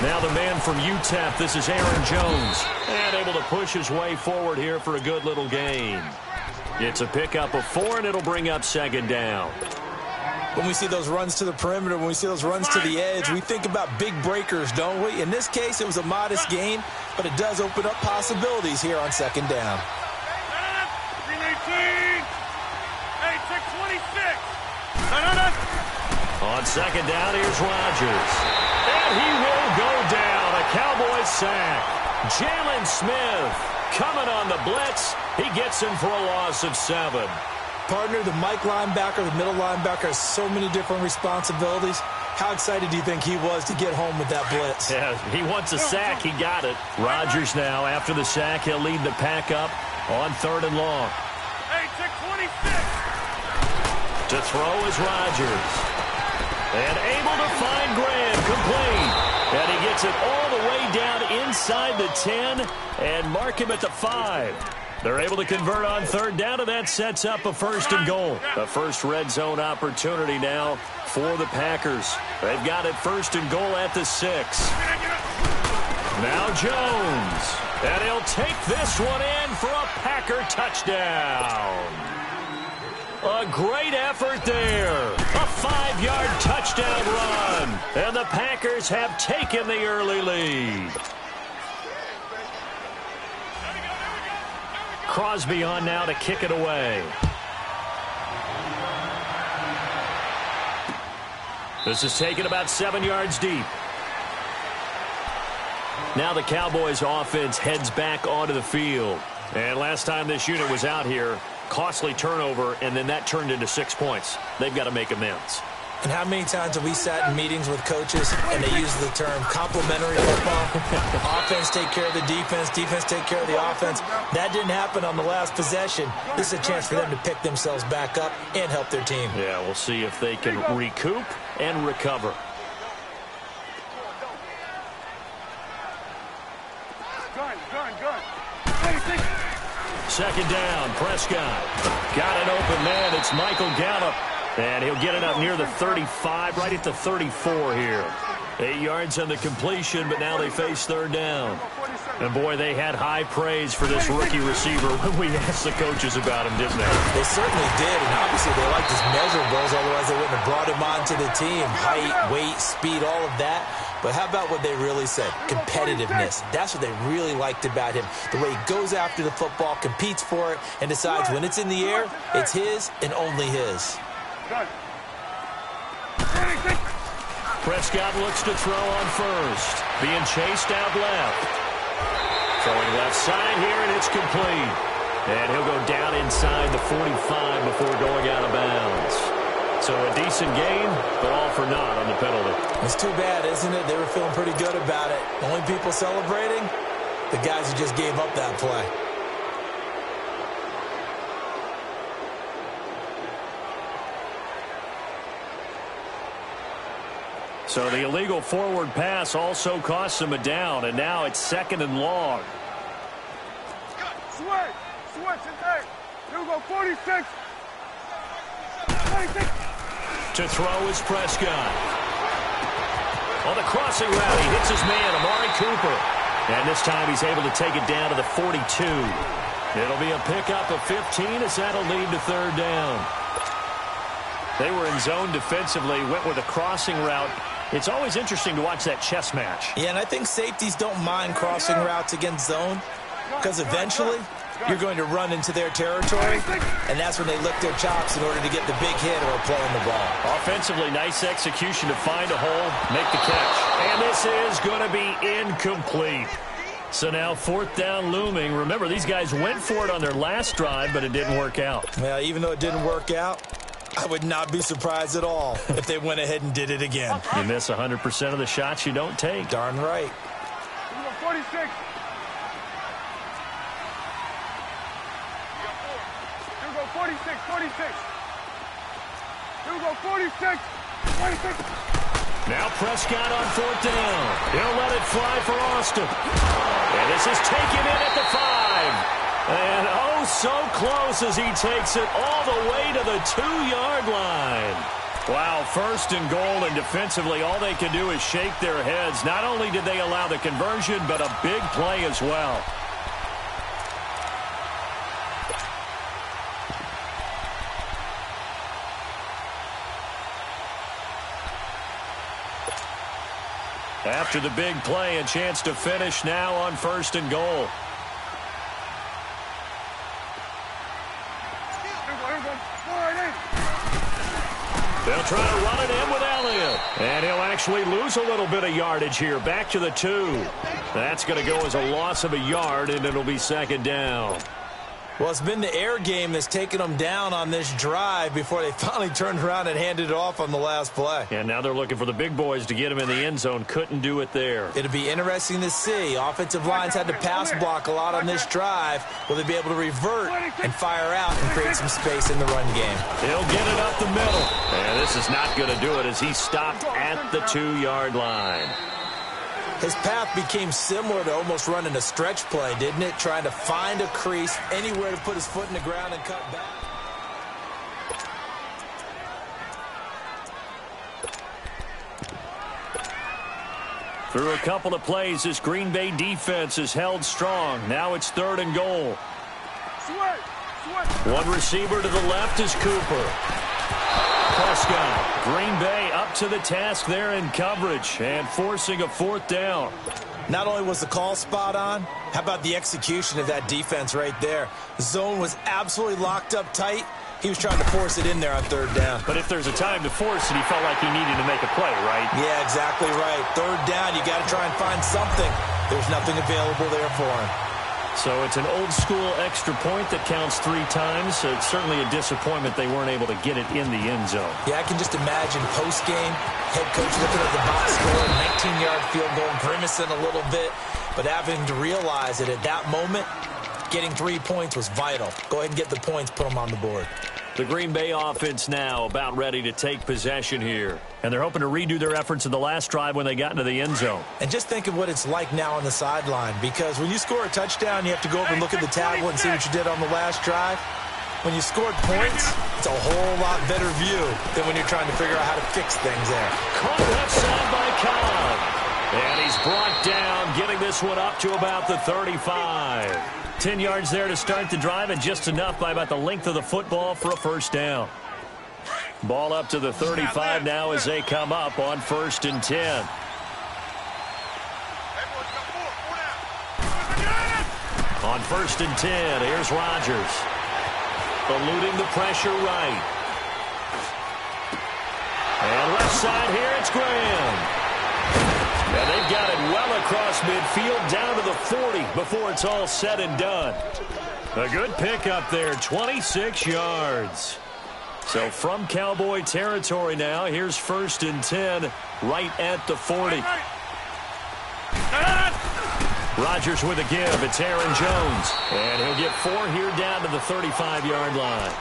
Now the man from UTEP, this is Aaron Jones. And able to push his way forward here for a good little gain. It's a pickup of 4, and it'll bring up 2nd down. When we see those runs to the perimeter, when we see those runs to the edge, we think about big breakers, don't we? In this case, it was a modest gain, but it does open up possibilities here on 2nd down. 318. Hey, check 26. On 2nd down, here's Rodgers. And he will go down. A Cowboys sack. Jalen Smith coming on the blitz. He gets him for a loss of 7. Partner, the Mike linebacker, the middle linebacker has so many different responsibilities. How excited do you think he was to get home with that blitz? Yeah, he wants a sack. He got it. Rodgers now, after the sack, he'll lead the pack up on 3rd and long. Hey, check 26. To throw is Rodgers. And able to find Graham, complete. And he gets it all the way down inside the 10 and mark him at the 5. They're able to convert on 3rd down, and that sets up a 1st and goal. The first red zone opportunity now for the Packers. They've got it 1st and goal at the 6. Now Jones. And he'll take this one in for a Packer touchdown. A great effort there. A 5-yard touchdown run. And the Packers have taken the early lead. Crosby on now to kick it away. This is taken about 7 yards deep. Now the Cowboys offense heads back onto the field. And last time this unit was out here, costly turnover, and then that turned into 6 points. They've got to make amends. And how many times have we sat in meetings with coaches and they use the term complementary football? Offense take care of the defense, defense take care of the offense. That didn't happen on the last possession. This is a chance for them to pick themselves back up and help their team. Yeah, we'll see if they can recoup and recover. Gun. 26. Second down, Prescott. Got an open man. It's Michael Gallup. And he'll get it up near the 35, right at the 34 here. 8 yards on the completion, but now they face third down. And, boy, they had high praise for this rookie receiver when we asked the coaches about him, didn't they? They certainly did, and obviously they liked his measurables, otherwise they wouldn't have brought him onto the team. Height, weight, speed, all of that. But how about what they really said? Competitiveness. That's what they really liked about him. The way he goes after the football, competes for it, and decides when it's in the air, it's his and only his. Prescott looks to throw on first. Being chased out left. Throwing left side here, and it's complete. And he'll go down inside the 45 before going out of bounds. So a decent game, but all for naught on the penalty. It's too bad, isn't it? They were feeling pretty good about it. Only people celebrating, the guys who just gave up that play. So the illegal forward pass also costs him a down, and now it's 2nd and long. Switch and take. Here we go, 46. 46. To throw is Prescott. On the crossing route, he hits his man, Amari Cooper. And this time he's able to take it down to the 42. It'll be a pickup of 15 as that'll lead to third down. They were in zone defensively, went with a crossing route. It's always interesting to watch that chess match. Yeah, and I think safeties don't mind crossing routes against zone because eventually you're going to run into their territory, and that's when they lick their chops in order to get the big hit or playing the ball. Offensively, nice execution to find a hole, make the catch. And this is going to be incomplete. So now 4th down looming. Remember, these guys went for it on their last drive, but it didn't work out. Well, even though it didn't work out, I would not be surprised at all if they went ahead and did it again. You miss 100% of the shots you don't take. Darn right. 46. Here we go, 46, 46. Here we go, 46, 46. Now Prescott on 4th down. He'll let it fly for Austin. And this is taken in at the 5. And oh, so close as he takes it all the way to the 2-yard line. Wow, 1st and goal, and defensively all they can do is shake their heads. Not only did they allow the conversion, but a big play as well. After the big play, a chance to finish now on 1st and goal. They'll try to run it in with Elliott. And he'll actually lose a little bit of yardage here. Back to the 2. That's going to go as a loss of a yard, and it'll be 2nd down. Well, it's been the air game that's taken them down on this drive before they finally turned around and handed it off on the last play. And now they're looking for the big boys to get him in the end zone. Couldn't do it there. It'll be interesting to see. Offensive lines had to pass block a lot on this drive. Will they be able to revert and fire out and create some space in the run game? He'll get it up the middle. And this is not going to do it as he stopped at the 2-yard line. His path became similar to almost running a stretch play, didn't it? Trying to find a crease, anywhere to put his foot in the ground and cut back. Through a couple of plays, this Green Bay defense is held strong. Now it's 3rd and goal. One receiver to the left is Cooper. Prescott, Green Bay up to the task there in coverage and forcing a 4th down. Not only was the call spot on, how about the execution of that defense right there? The zone was absolutely locked up tight. He was trying to force it in there on 3rd down. But if there's a time to force it, he felt like he needed to make a play, right? Yeah, exactly right. 3rd down, you got to try and find something. There's nothing available there for him. So it's an old-school extra point that counts 3 times. So it's certainly a disappointment they weren't able to get it in the end zone. Yeah, I can just imagine post-game, head coach looking at the box score, 19-yard field goal, grimacing a little bit, but having to realize that at that moment, getting 3 points was vital. Go ahead and get the points, put them on the board. The Green Bay offense now about ready to take possession here. And they're hoping to redo their efforts in the last drive when they got into the end zone. And just think of what it's like now on the sideline, because when you score a touchdown, you have to go over and look at the tablet and see what you did on the last drive. When you scored points, it's a whole lot better view than when you're trying to figure out how to fix things there. Caught left side by Cobb. And he's brought down, getting this one up to about the 35. 10 yards there to start the drive, and just enough by about the length of the football for a first down. Ball up to the 35 now as they come up on 1st and 10. On 1st and 10, here's Rodgers. Eluding the pressure right. And left side here, it's Graham. And they've got it well across midfield down to the 40 before it's all said and done. A good pickup there, 26 yards. So from Cowboy territory now, here's 1st and 10 right at the 40. Rodgers with a give. It's Aaron Jones. And he'll get 4 here down to the 35-yard line.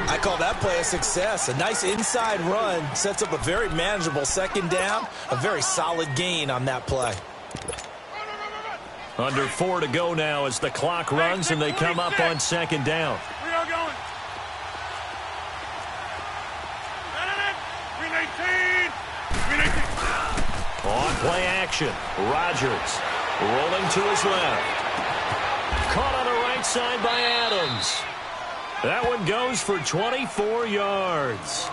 I call that play a success. A nice inside run sets up a very manageable 2nd down. A very solid gain on that play. Under 4 to go now as the clock runs and they come up on 2nd down. We are going. Green 18. Green 18. On play action, Rodgers rolling to his left. Caught on the right side by Adams. That one goes for 24 yards.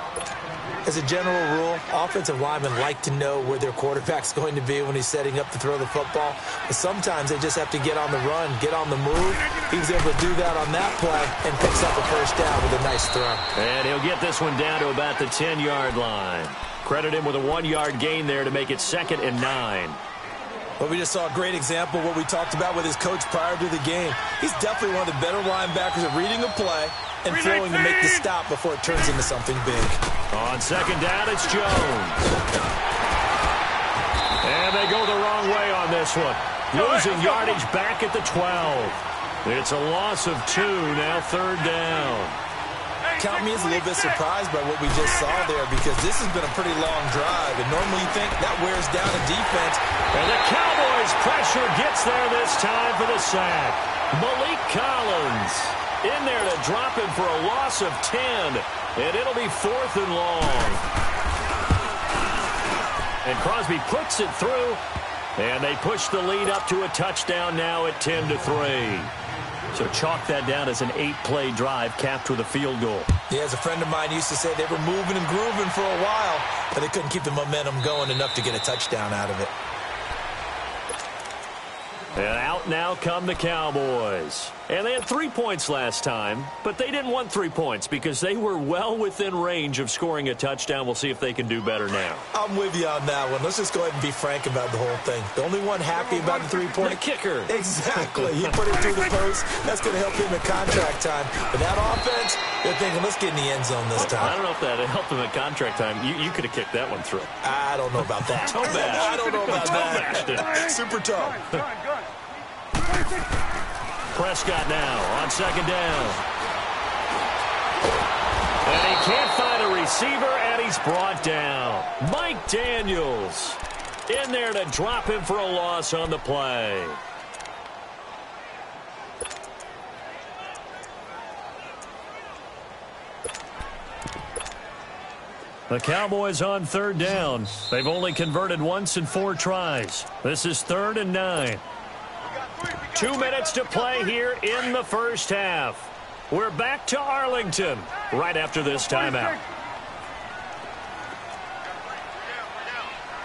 As a general rule, offensive linemen like to know where their quarterback's going to be when he's setting up to throw the football. But sometimes they just have to get on the run, get on the move. He was able to do that on that play and picks up a first down with a nice throw. And he'll get this one down to about the 10-yard line. Credit him with a 1-yard gain there to make it 2nd and 9. Well, we just saw a great example of what we talked about with his coach prior to the game. He's definitely one of the better linebackers at reading a play and flowing to make the stop before it turns into something big. On 2nd down, it's Jones. And they go the wrong way on this one. Losing yardage back at the 12. It's a loss of 2, now 3rd down. Count me as a little bit surprised by what we just saw there, because this has been a pretty long drive, and normally you think that wears down a defense. And the Cowboys' pressure gets there this time for the sack. Malik Collins in there to drop him for a loss of 10, and it'll be 4th and long. And Crosby puts it through, and they push the lead up to a touchdown now at 10-3. So chalk that down as an 8-play drive capped with a field goal. Yeah, as a friend of mine used to say, they were moving and grooving for a while, but they couldn't keep the momentum going enough to get a touchdown out of it. And out now come the Cowboys. And they had 3 points last time, but they didn't want 3 points because they were well within range of scoring a touchdown. We'll see if they can do better now. I'm with you on that one. Let's just go ahead and be frank about the whole thing. The only one happy about the 3-point... The kicker. Exactly. He put it through the post. That's going to help him in contract time. But that offense, they're thinking, let's get in the end zone this time. I don't know if that helped him at contract time. You could have kicked that one through. I don't know about that. Toe bash. I don't know about that. Super toe. Prescott now on 2nd down. And he can't find a receiver, and he's brought down. Mike Daniels in there to drop him for a loss on the play. The Cowboys on 3rd down. They've only converted once in 4 tries. This is 3rd and 9. 2 minutes to play here in the first half. We're back to Arlington right after this timeout.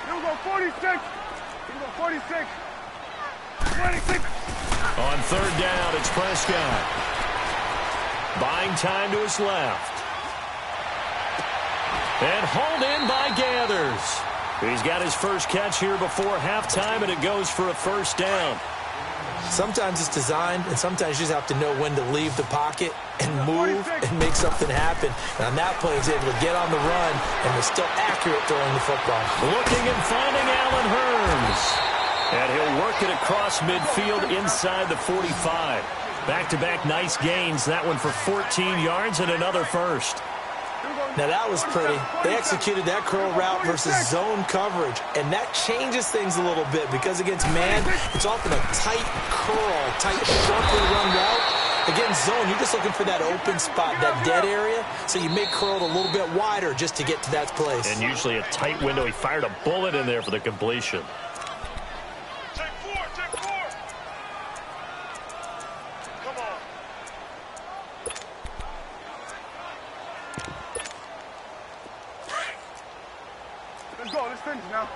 Here we go, 46. Here we go, 46. 26. On 3rd down, it's Prescott. Buying time to his left. And hauled in by Gathers. He's got his first catch here before halftime, and it goes for a first down. Sometimes it's designed, and sometimes you just have to know when to leave the pocket and move and make something happen. And on that play, he's able to get on the run, and they're still accurate throwing the football. Looking and finding Allen Hurns. And he'll work it across midfield inside the 45. Back-to-back nice gains. That one for 14 yards and another first. Now that was pretty. They executed that curl route versus zone coverage, and that changes things a little bit because against man, it's often a tight curl, tight, sharply run route. Against zone, you're just looking for that open spot, that dead area, so you make curl a little bit wider just to get to that place. And usually a tight window. He fired a bullet in there for the completion. Take four. Come on. Let's go. Let's finish now.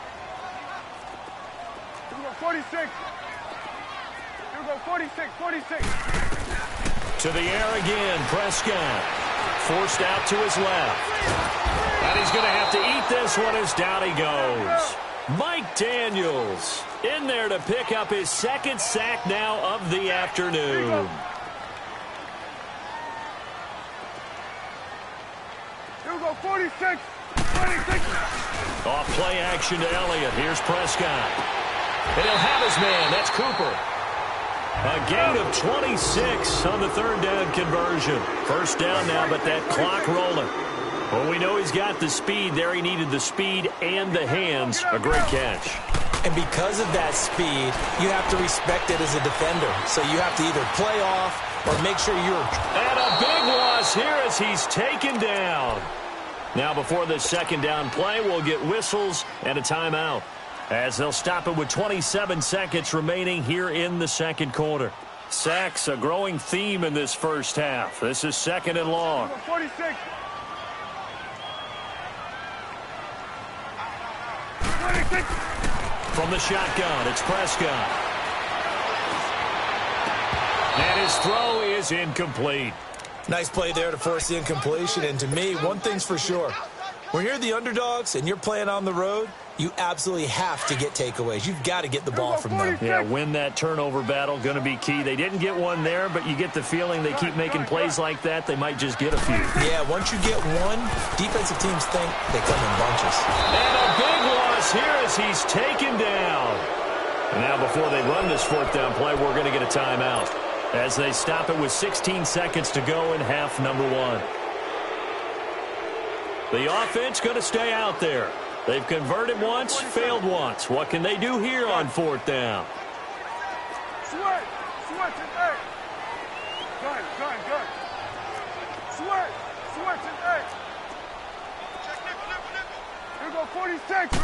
Here we go, 46. Here we go, 46. To the air again, Prescott. Forced out to his left. And he's going to have to eat this one as down he goes. Mike Daniels in there to pick up his second sack now of the afternoon. Here we go, 46. Off play action to Elliott. Here's Prescott. And he'll have his man. That's Cooper. A gain of 26 on the third down conversion. First down now, but that clock rolling. Well, we know he's got the speed there. He needed the speed and the hands. A great catch. And because of that speed, you have to respect it as a defender. So you have to either play off or make sure you're... And a big loss here as he's taken down. Now, before this second down play, we'll get whistles and a timeout, as they'll stop it with 27 seconds remaining here in the second quarter. Sacks, a growing theme in this first half. This is second and long. 46. 46. From the shotgun, it's Prescott. And his throw is incomplete. Nice play there to force the incompletion. And to me, one thing's for sure. When you're the underdogs and you're playing on the road, you absolutely have to get takeaways. You've got to get the ball from them. Yeah, win that turnover battle, going to be key. They didn't get one there, but you get the feeling they keep making plays like that, they might just get a few. Yeah, once you get one, defensive teams think they come in bunches. And a big loss here as he's taken down. And now before they run this fourth down play, we're going to get a timeout, as they stop it with 16 seconds to go in half number one. The offense going to stay out there. They've converted once, failed once. What can they do here on fourth down? Switch and eight. Good. Switch and eight. Here we go, 46.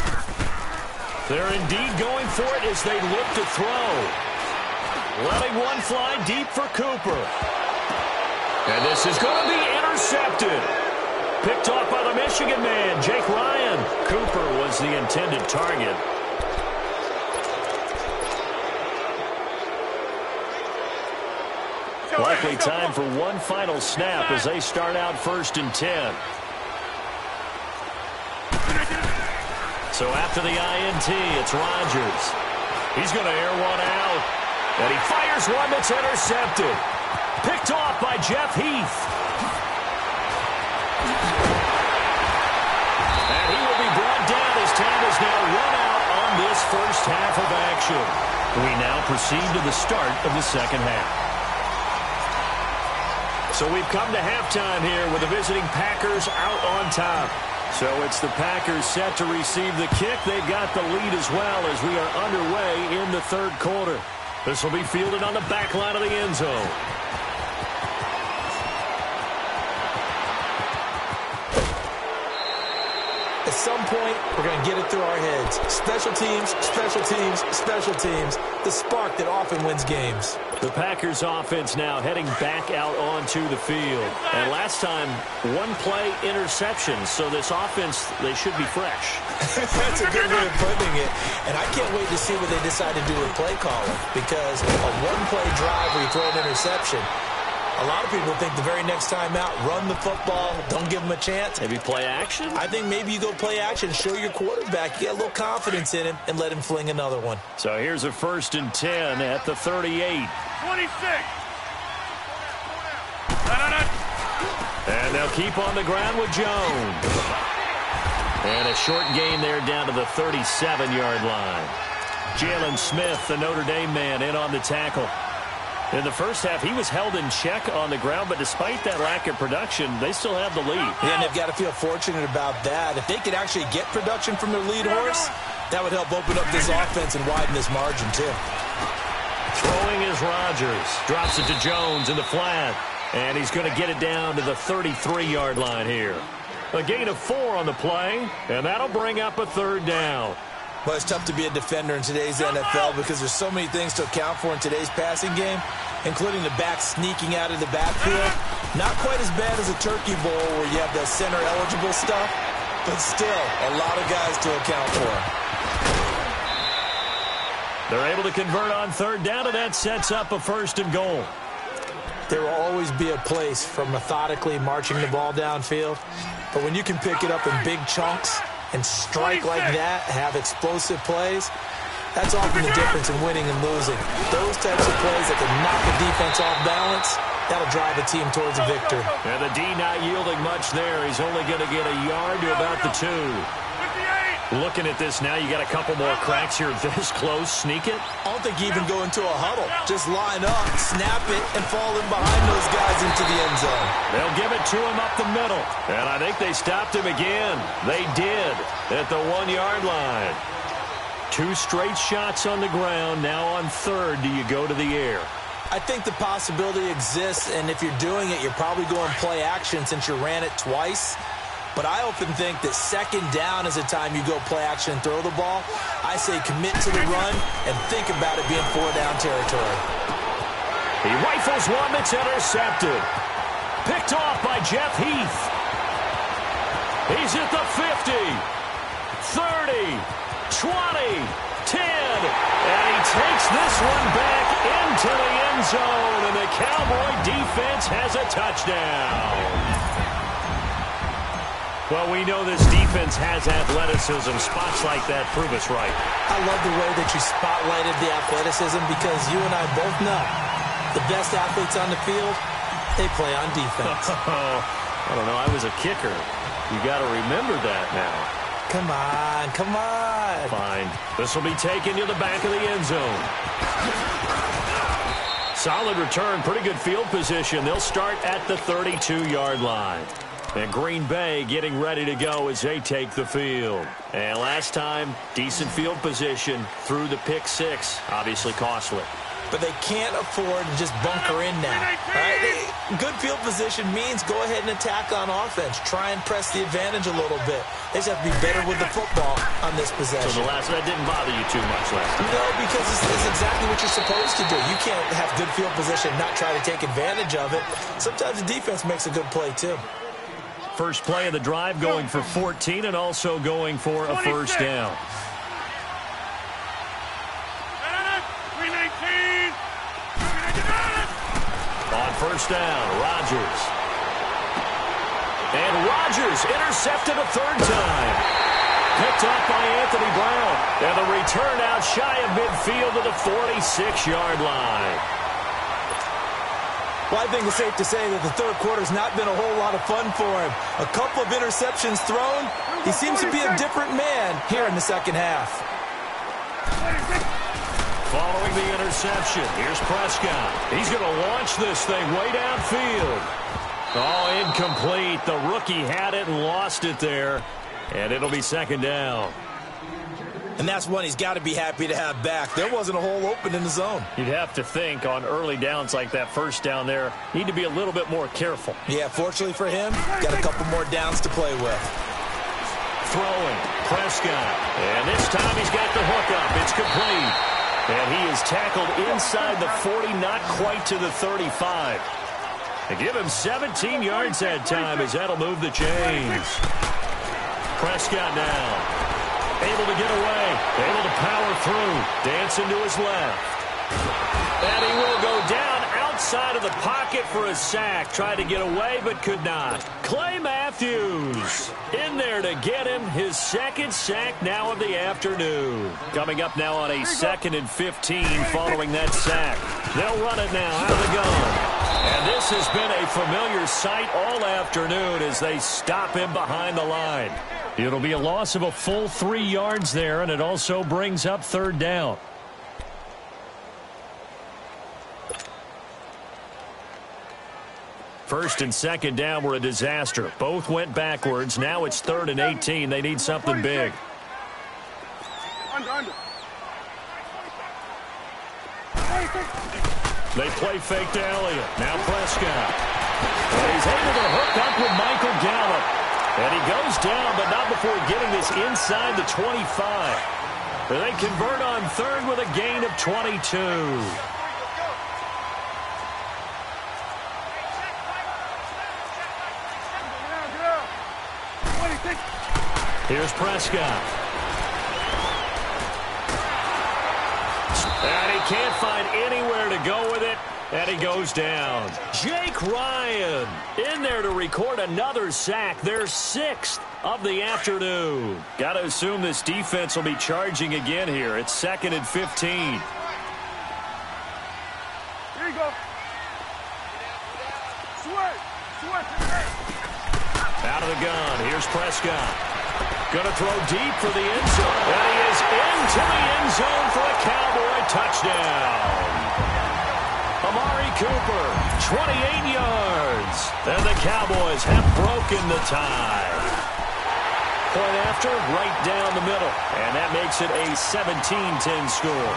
They're indeed going for it as they look to throw. Letting one fly deep for Cooper. And this is going to be intercepted. Picked off by the Michigan man, Jake Ryan. Cooper was the intended target. Likely time for one final snap as they start out 1st and 10. So after the INT, it's Rodgers. He's going to air one out. And he fires one that's intercepted. Picked off by Jeff Heath. And he will be brought down as time is now run out on this first half of action. We now proceed to the start of the second half. So we've come to halftime here with the visiting Packers out on top. So it's the Packers set to receive the kick. They've got the lead as well as we are underway in the third quarter. This will be fielded on the back line of the end zone. At some point, we're going to get it through our heads. Special teams, special teams, special teams. The spark that often wins games. The Packers offense now heading back out onto the field. And last time, one play interception. So this offense, they should be fresh. That's a good way of putting it. And I can't wait to see what they decide to do with play calling. Because a one-play drive where you throw an interception, a lot of people think the very next time out, run the football, don't give them a chance. Maybe play action? I think maybe you go play action, show your quarterback, get a little confidence in him, and let him fling another one. So here's a 1st and 10 at the 38. 26. And they'll keep on the ground with Jones. And a short gain there down to the 37-yard line. Jalen Smith, the Notre Dame man, in on the tackle. In the first half, he was held in check on the ground, but despite that lack of production, they still have the lead. Yeah, and they've got to feel fortunate about that. If they could actually get production from their lead horse, that would help open up this offense and widen this margin, too. Throwing is Rodgers. Drops it to Jones in the flat. And he's going to get it down to the 33-yard line here. A gain of 4 on the play, and that'll bring up a 3rd down. Well, it's tough to be a defender in today's NFL because there's so many things to account for in today's passing game, including the back sneaking out of the backfield. Not quite as bad as a turkey bowl where you have the center-eligible stuff, but still a lot of guys to account for. They're able to convert on 3rd down, and that sets up a 1st and goal. There will always be a place for methodically marching the ball downfield, but when you can pick it up in big chunks and strike like that, have explosive plays, that's often the difference in winning and losing. Those types of plays that can knock a defense off balance, that'll drive a team towards a victory. And the D not yielding much there. He's only going to get a yard to about the 2. Looking at this now, you got a couple more cracks here this close. Sneak it? I don't think you even go into a huddle. Just line up, snap it, and fall in behind those guys into the end zone. They'll give it to him up the middle. And I think they stopped him again. They did at the 1-yard line. 2 straight shots on the ground. Now on 3rd, do you go to the air? I think the possibility exists, and if you're doing it, you're probably going play action since you ran it twice. But I often think that 2nd down is a time you go play action and throw the ball. I say commit to the run and think about it being 4-down territory. He rifles one that's intercepted. Picked off by Jeff Heath. He's at the 50, 30, 20, 10. And he takes this one back into the end zone. And the Cowboy defense has a touchdown. Well, we know this defense has athleticism. Spots like that prove us right. I love the way that you spotlighted the athleticism because you and I both know the best athletes on the field, they play on defense. I don't know. I was a kicker. You got to remember that now. Come on, come on. Fine. This will be taken to the back of the end zone. Solid return. Pretty good field position. They'll start at the 32-yard line. And Green Bay getting ready to go as they take the field. And last time, decent field position through the pick 6. Obviously costly. But they can't afford to just bunker in now. All right? Good field position means go ahead and attack on offense. Try and press the advantage a little bit. They just have to be better with the football on this possession. So that didn't bother you too much last time? No, because it's exactly what you're supposed to do. You can't have good field position and not try to take advantage of it. Sometimes the defense makes a good play, too. First play of the drive going for 14 and also going for a 1st down. On 1st down, Rodgers. And Rodgers intercepted a 3rd time. Picked off by Anthony Brown. And the return out shy of midfield to the 46-yard line. Well, I think it's safe to say that the 3rd quarter's not been a whole lot of fun for him. A couple of interceptions thrown. He seems to be a different man here in the 2nd half. Following the interception, here's Prescott. He's going to launch this thing way downfield. Oh, incomplete. The rookie had it and lost it there. And it'll be 2nd down. And that's one he's got to be happy to have back. There wasn't a hole open in the zone. You'd have to think on early downs like that 1st down there, need to be a little bit more careful. Yeah, fortunately for him, got a couple more downs to play with. Throwing, Prescott. And this time he's got the hook up. It's complete. And he is tackled inside the 40, not quite to the 35. They give him 17 yards that time as that'll move the chains. Prescott now. Able to get away. Able to power through. Dancing to his left. And he will go down outside of the pocket for a sack. Tried to get away, but could not. Clay Matthews in there to get him his 2nd sack now of the afternoon. Coming up now on a 2nd and 15 following that sack. They'll run it now out of the gun. And this has been a familiar sight all afternoon as they stop him behind the line. It'll be a loss of a full 3 yards there, and it also brings up 3rd down. First and second down were a disaster. Both went backwards. Now it's 3rd and 18. They need something big. Under. They play fake to Elliott. Now Prescott. And he's able to hook up with Michael Gallup. And he goes down, but not before getting this inside the 25. They convert on 3rd with a gain of 22. Here's Prescott. And he can't find anywhere to go with it, and he goes down. Jake Ryan in there to record another sack, their 6th of the afternoon. Got to assume this defense will be charging again here. It's 2nd and 15. Here you go. Switch. Out of the gun, here's Prescott. Going to throw deep for the end zone. And he is into the end zone for a Cowboy touchdown. Amari Cooper, 28 yards. And the Cowboys have broken the tie. Point after, right down the middle. And that makes it a 17-10 score.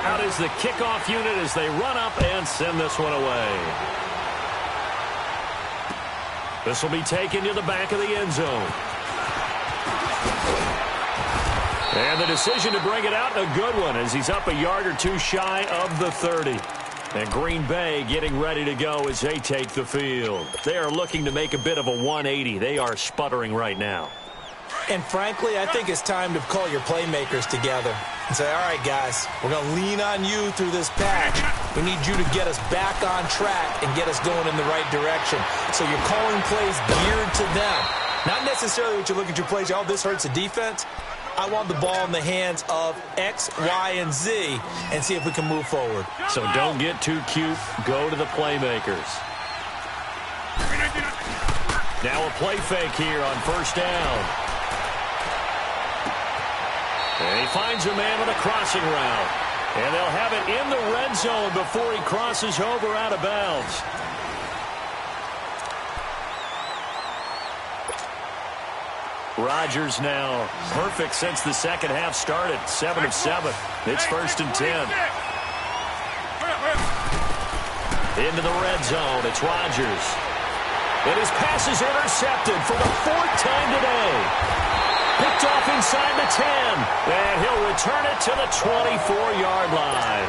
Out is the kickoff unit as they run up and send this one away. This will be taken to the back of the end zone. And the decision to bring it out, a good one, as he's up a yard or two shy of the 30. And Green Bay getting ready to go as they take the field. They are looking to make a bit of a 180. They are sputtering right now. And frankly, I think it's time to call your playmakers together and say, all right, guys, we're going to lean on you through this patch. We need you to get us back on track and get us going in the right direction. So you're calling plays geared to them. Not necessarily what you look at your plays, oh, this hurts the defense. I want the ball in the hands of X, Y, and Z and see if we can move forward. So don't get too cute. Go to the playmakers. Now a play fake here on first down. And he finds a man on a crossing route. And they'll have it in the red zone before he crosses over out of bounds. Rodgers now perfect since the second half started. 7 of 7. It's 1st and 10. Into the red zone. It's Rodgers. And his pass is intercepted for the 4th time today. Picked off inside the 10. And he'll return it to the 24-yard line.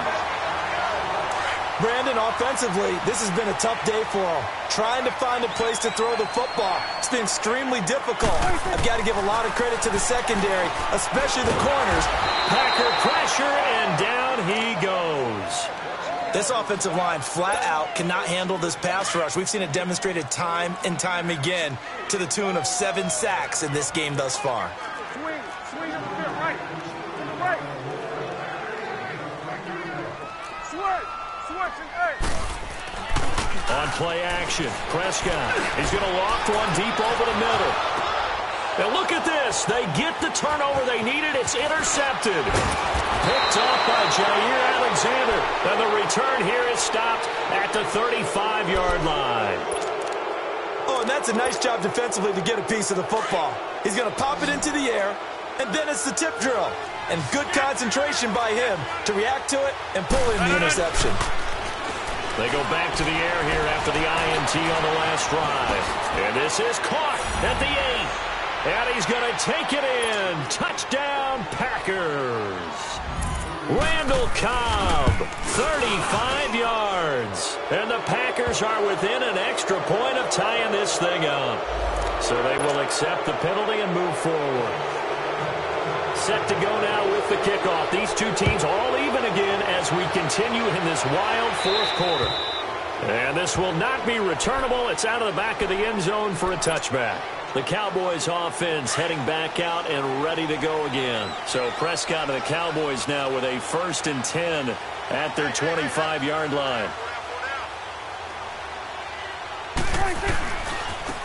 Brandon, offensively, this has been a tough day for him. Trying to find a place to throw the football. It's been extremely difficult. I've got to give a lot of credit to the secondary, especially the corners. Packer pressure, and down he goes. This offensive line, flat out, cannot handle this pass rush. We've seen it demonstrated time and time again to the tune of 7 sacks in this game thus far. Swing up a bit right. To the right. Switch and eight. On play action, Prescott. He's going to loft one deep over the middle. Now look at this. They get the turnover they needed. It's intercepted. Picked off by Jair Alexander. And the return here is stopped at the 35-yard line. Oh, and that's a nice job defensively to get a piece of the football. He's going to pop it into the air, and then it's the tip drill. And good concentration by him to react to it and pull in the interception. They go back to the air here after the INT on the last drive. And this is caught at the 8. And he's going to take it in. Touchdown, Packers. Randall Cobb, 35 yards. And the Packers are within an extra point of tying this thing up. So they will accept the penalty and move forward. Set to go now with the kickoff. These two teams all even again as we continue in this wild 4th quarter. And this will not be returnable. It's out of the back of the end zone for a touchback. The Cowboys offense heading back out and ready to go again. So Prescott and the Cowboys now with a 1st and 10 at their 25-yard line.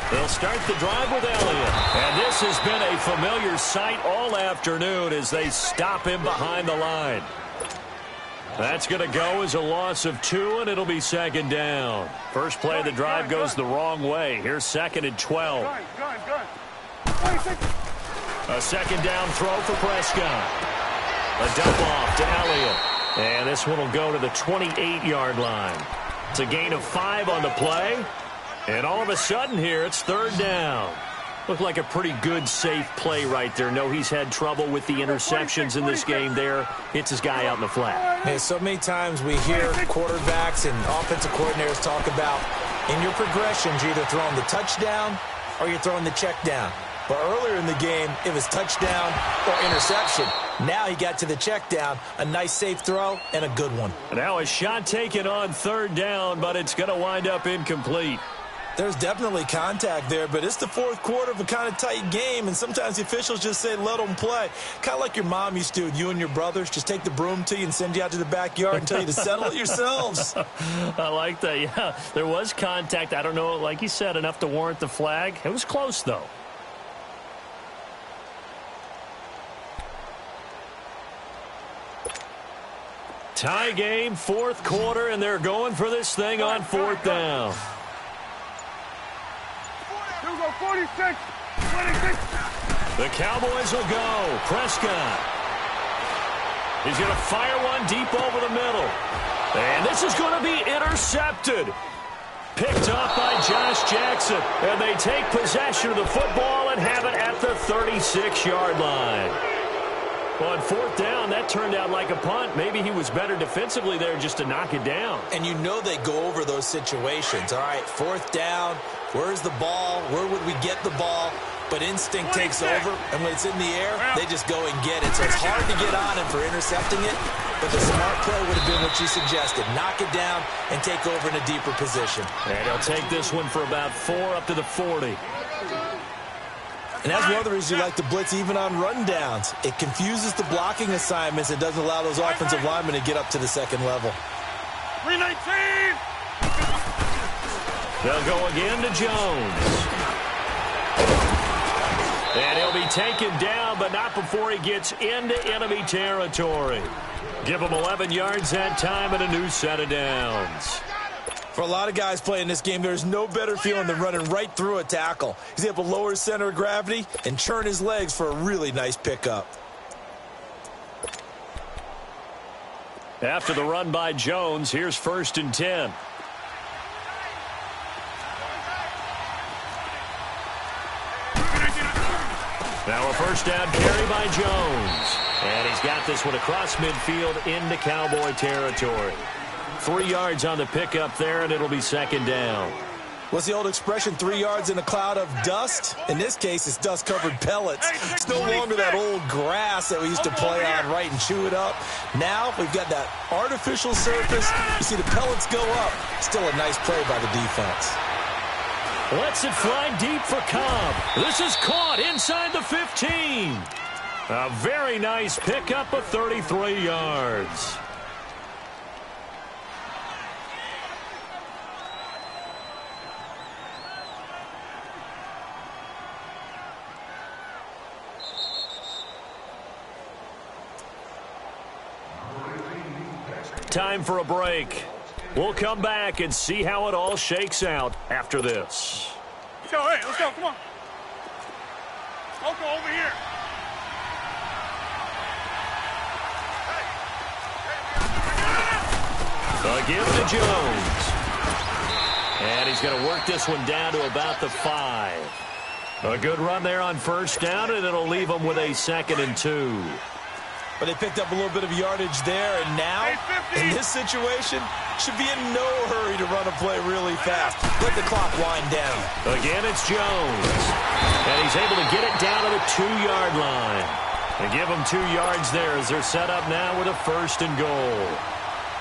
They'll start the drive with Elliott. And this has been a familiar sight all afternoon as they stop him behind the line. That's going to go as a loss of 2, and it'll be second down. First play of the drive goes the wrong way. Here's 2nd and 12. A second down throw for Prescott. A dump off to Elliott. And this one will go to the 28-yard line. It's a gain of 5 on the play. And all of a sudden here, it's 3rd down. Looked like a pretty good, safe play right there. No, he's had trouble with the interceptions in this game there. Hits his guy out in the flat. Hey, so many times we hear quarterbacks and offensive coordinators talk about in your progressions, you're either throwing the touchdown or you're throwing the check down. But earlier in the game, it was touchdown or interception. Now he got to the check down, a nice safe throw, and a good one. Now a shot taken on 3rd down, but it's going to wind up incomplete. There's definitely contact there, but it's the 4th quarter of a kind of tight game, and sometimes the officials just say, let them play. Kind of like your mom used to, you and your brothers, just take the broom to you and send you out to the backyard and tell you to settle it yourselves. I like that, yeah. There was contact. I don't know, like you said, enough to warrant the flag. It was close, though. Tie game, 4th quarter, and they're going for this thing on 4th down. Here we go, 46, 26. The Cowboys will go. Prescott. He's going to fire one deep over the middle. And this is going to be intercepted. Picked up by Josh Jackson. And they take possession of the football and have it at the 36-yard line. Well, on 4th down, that turned out like a punt. Maybe he was better defensively there just to knock it down. And you know they go over those situations. All right, 4th down, where's the ball? Where would we get the ball? But instinct takes over, and when it's in the air, they just go and get it. So it's hard to get on him for intercepting it, but the smart play would have been what you suggested. Knock it down and take over in a deeper position. And he'll take this one for about 4 up to the 40. And that's one of the reasons you like to blitz even on run downs. It confuses the blocking assignments. It doesn't allow those offensive linemen to get up to the second level. 319. They'll go again to Jones. And he'll be taken down, but not before he gets into enemy territory. Give him 11 yards that time and a new set of downs. For a lot of guys playing this game, there's no better feeling than running right through a tackle. He's able to lower his center of gravity and churn his legs for a really nice pickup. After the run by Jones, here's 1st and 10. Now a 1st down carry by Jones. And he's got this one across midfield into Cowboy territory. 3 yards on the pickup there, and it'll be 2nd down. What's the old expression, 3 yards in a cloud of dust? In this case, it's dust-covered pellets. It's no longer that old grass that we used to play on, right, and chew it up. Now we've got that artificial surface. You see the pellets go up. Still a nice play by the defense. Lets it fly deep for Cobb. This is caught inside the 15. A very nice pickup of 33 yards. Time for a break. We'll come back and see how it all shakes out after this. Let's go, hey, let's go, come on. Loco over here. A give to Jones. And he's going to work this one down to about the 5. A good run there on 1st down, and it'll leave him with a 2nd and 2. But they picked up a little bit of yardage there, and now, in this situation, should be in no hurry to run a play really fast. Let the clock wind down. Again, it's Jones. And he's able to get it down to the 2-yard line. And give them 2 yards there as they're set up now with a 1st and goal.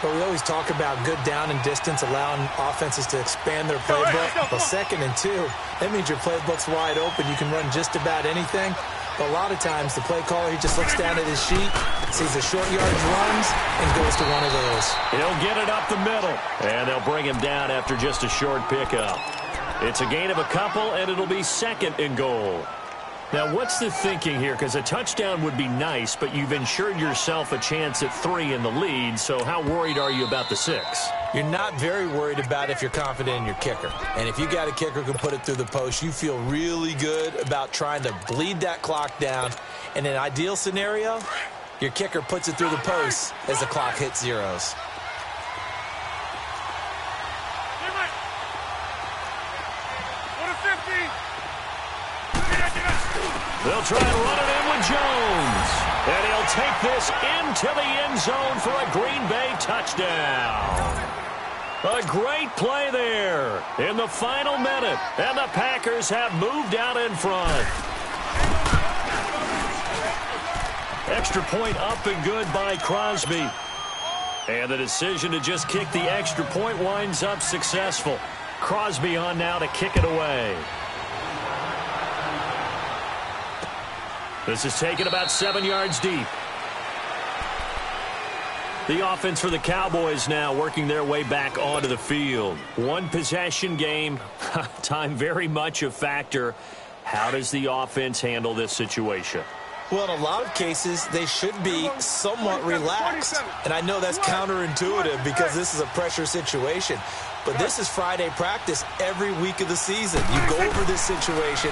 But we always talk about good down and distance, allowing offenses to expand their playbook. Well, 2nd and 2, that means your playbook's wide open. You can run just about anything. But a lot of times, the play caller, he just looks down at his sheet, sees the short yardage runs, and goes to one of those. He'll get it up the middle. And they'll bring him down after just a short pickup. It's a gain of a couple, and it'll be 2nd and goal. Now, what's the thinking here? Because a touchdown would be nice, but you've ensured yourself a chance at 3 in the lead, so how worried are you about the 6? You're not very worried about if you're confident in your kicker. And if you got a kicker who can put it through the post, you feel really good about trying to bleed that clock down. In an ideal scenario, your kicker puts it through the post as the clock hits zeros. They'll try and run it in with Jones. And he'll take this into the end zone for a Green Bay touchdown. A great play there in the final minute. And the Packers have moved out in front. Extra point up and good by Crosby. And the decision to just kick the extra point winds up successful. Crosby on now to kick it away. This is taken about 7 yards deep. The offense for the Cowboys now working their way back onto the field. One possession game. Time very much a factor. How does the offense handle this situation? Well, in a lot of cases, they should be somewhat relaxed. And I know that's counterintuitive because this is a pressure situation. But this is Friday practice every week of the season. You go over this situation,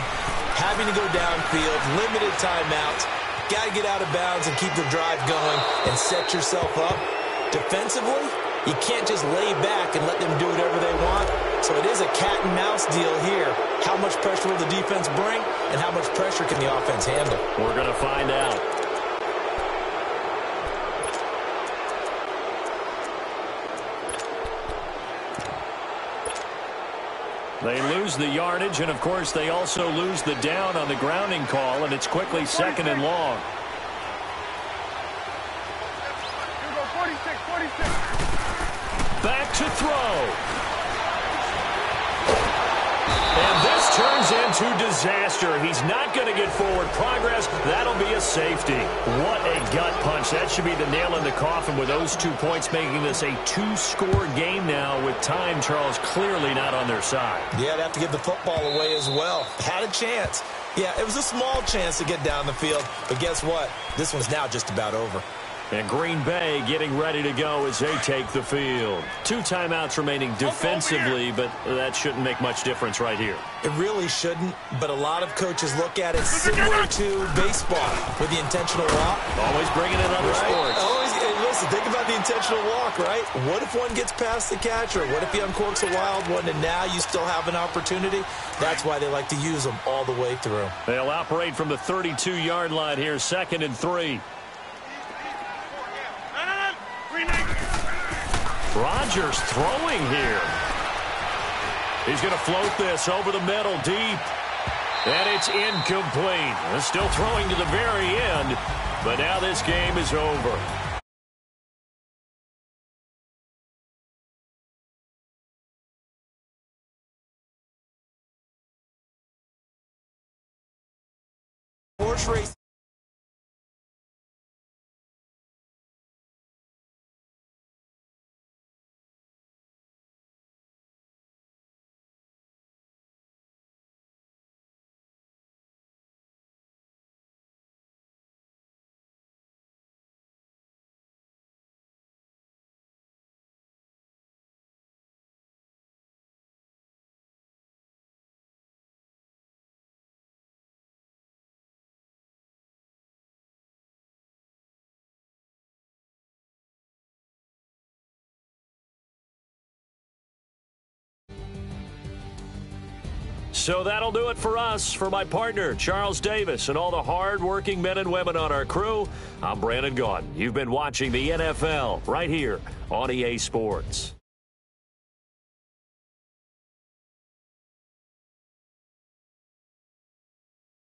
having to go downfield, limited timeouts, got to get out of bounds and keep the drive going and set yourself up. Defensively, you can't just lay back and let them do whatever they want. So it is a cat and mouse deal here. How much pressure will the defense bring and how much pressure can the offense handle? We're going to find out. They lose the yardage, and, of course, they also lose the down on the grounding call, and it's quickly 2nd and long. Back to throw. And this turns into disaster. He's not going to get forward progress. That'll be a safety. What a gut punch. That should be the nail in the coffin with those 2 points, making this a 2-score game now with time, Charles, clearly not on their side. Yeah, they have to give the football away as well. Had a chance. Yeah, it was a small chance to get down the field. But guess what? This one's now just about over. And Green Bay getting ready to go as they take the field. 2 timeouts remaining defensively, but that shouldn't make much difference right here. It really shouldn't, but a lot of coaches look at it similar to baseball with the intentional walk. Always bringing in other sports. Always, and listen, think about the intentional walk, right? What if one gets past the catcher? What if he uncorks a wild one and now you still have an opportunity? That's why they like to use them all the way through. They'll operate from the 32-yard line here, 2nd and 3. Rodgers throwing here. He's going to float this over the middle deep. And it's incomplete. Still throwing to the very end, but now this game is over. Horse race. So that'll do it for us. For my partner, Charles Davis, and all the hard-working men and women on our crew, I'm Brandon Gaudin. You've been watching the NFL right here on EA Sports.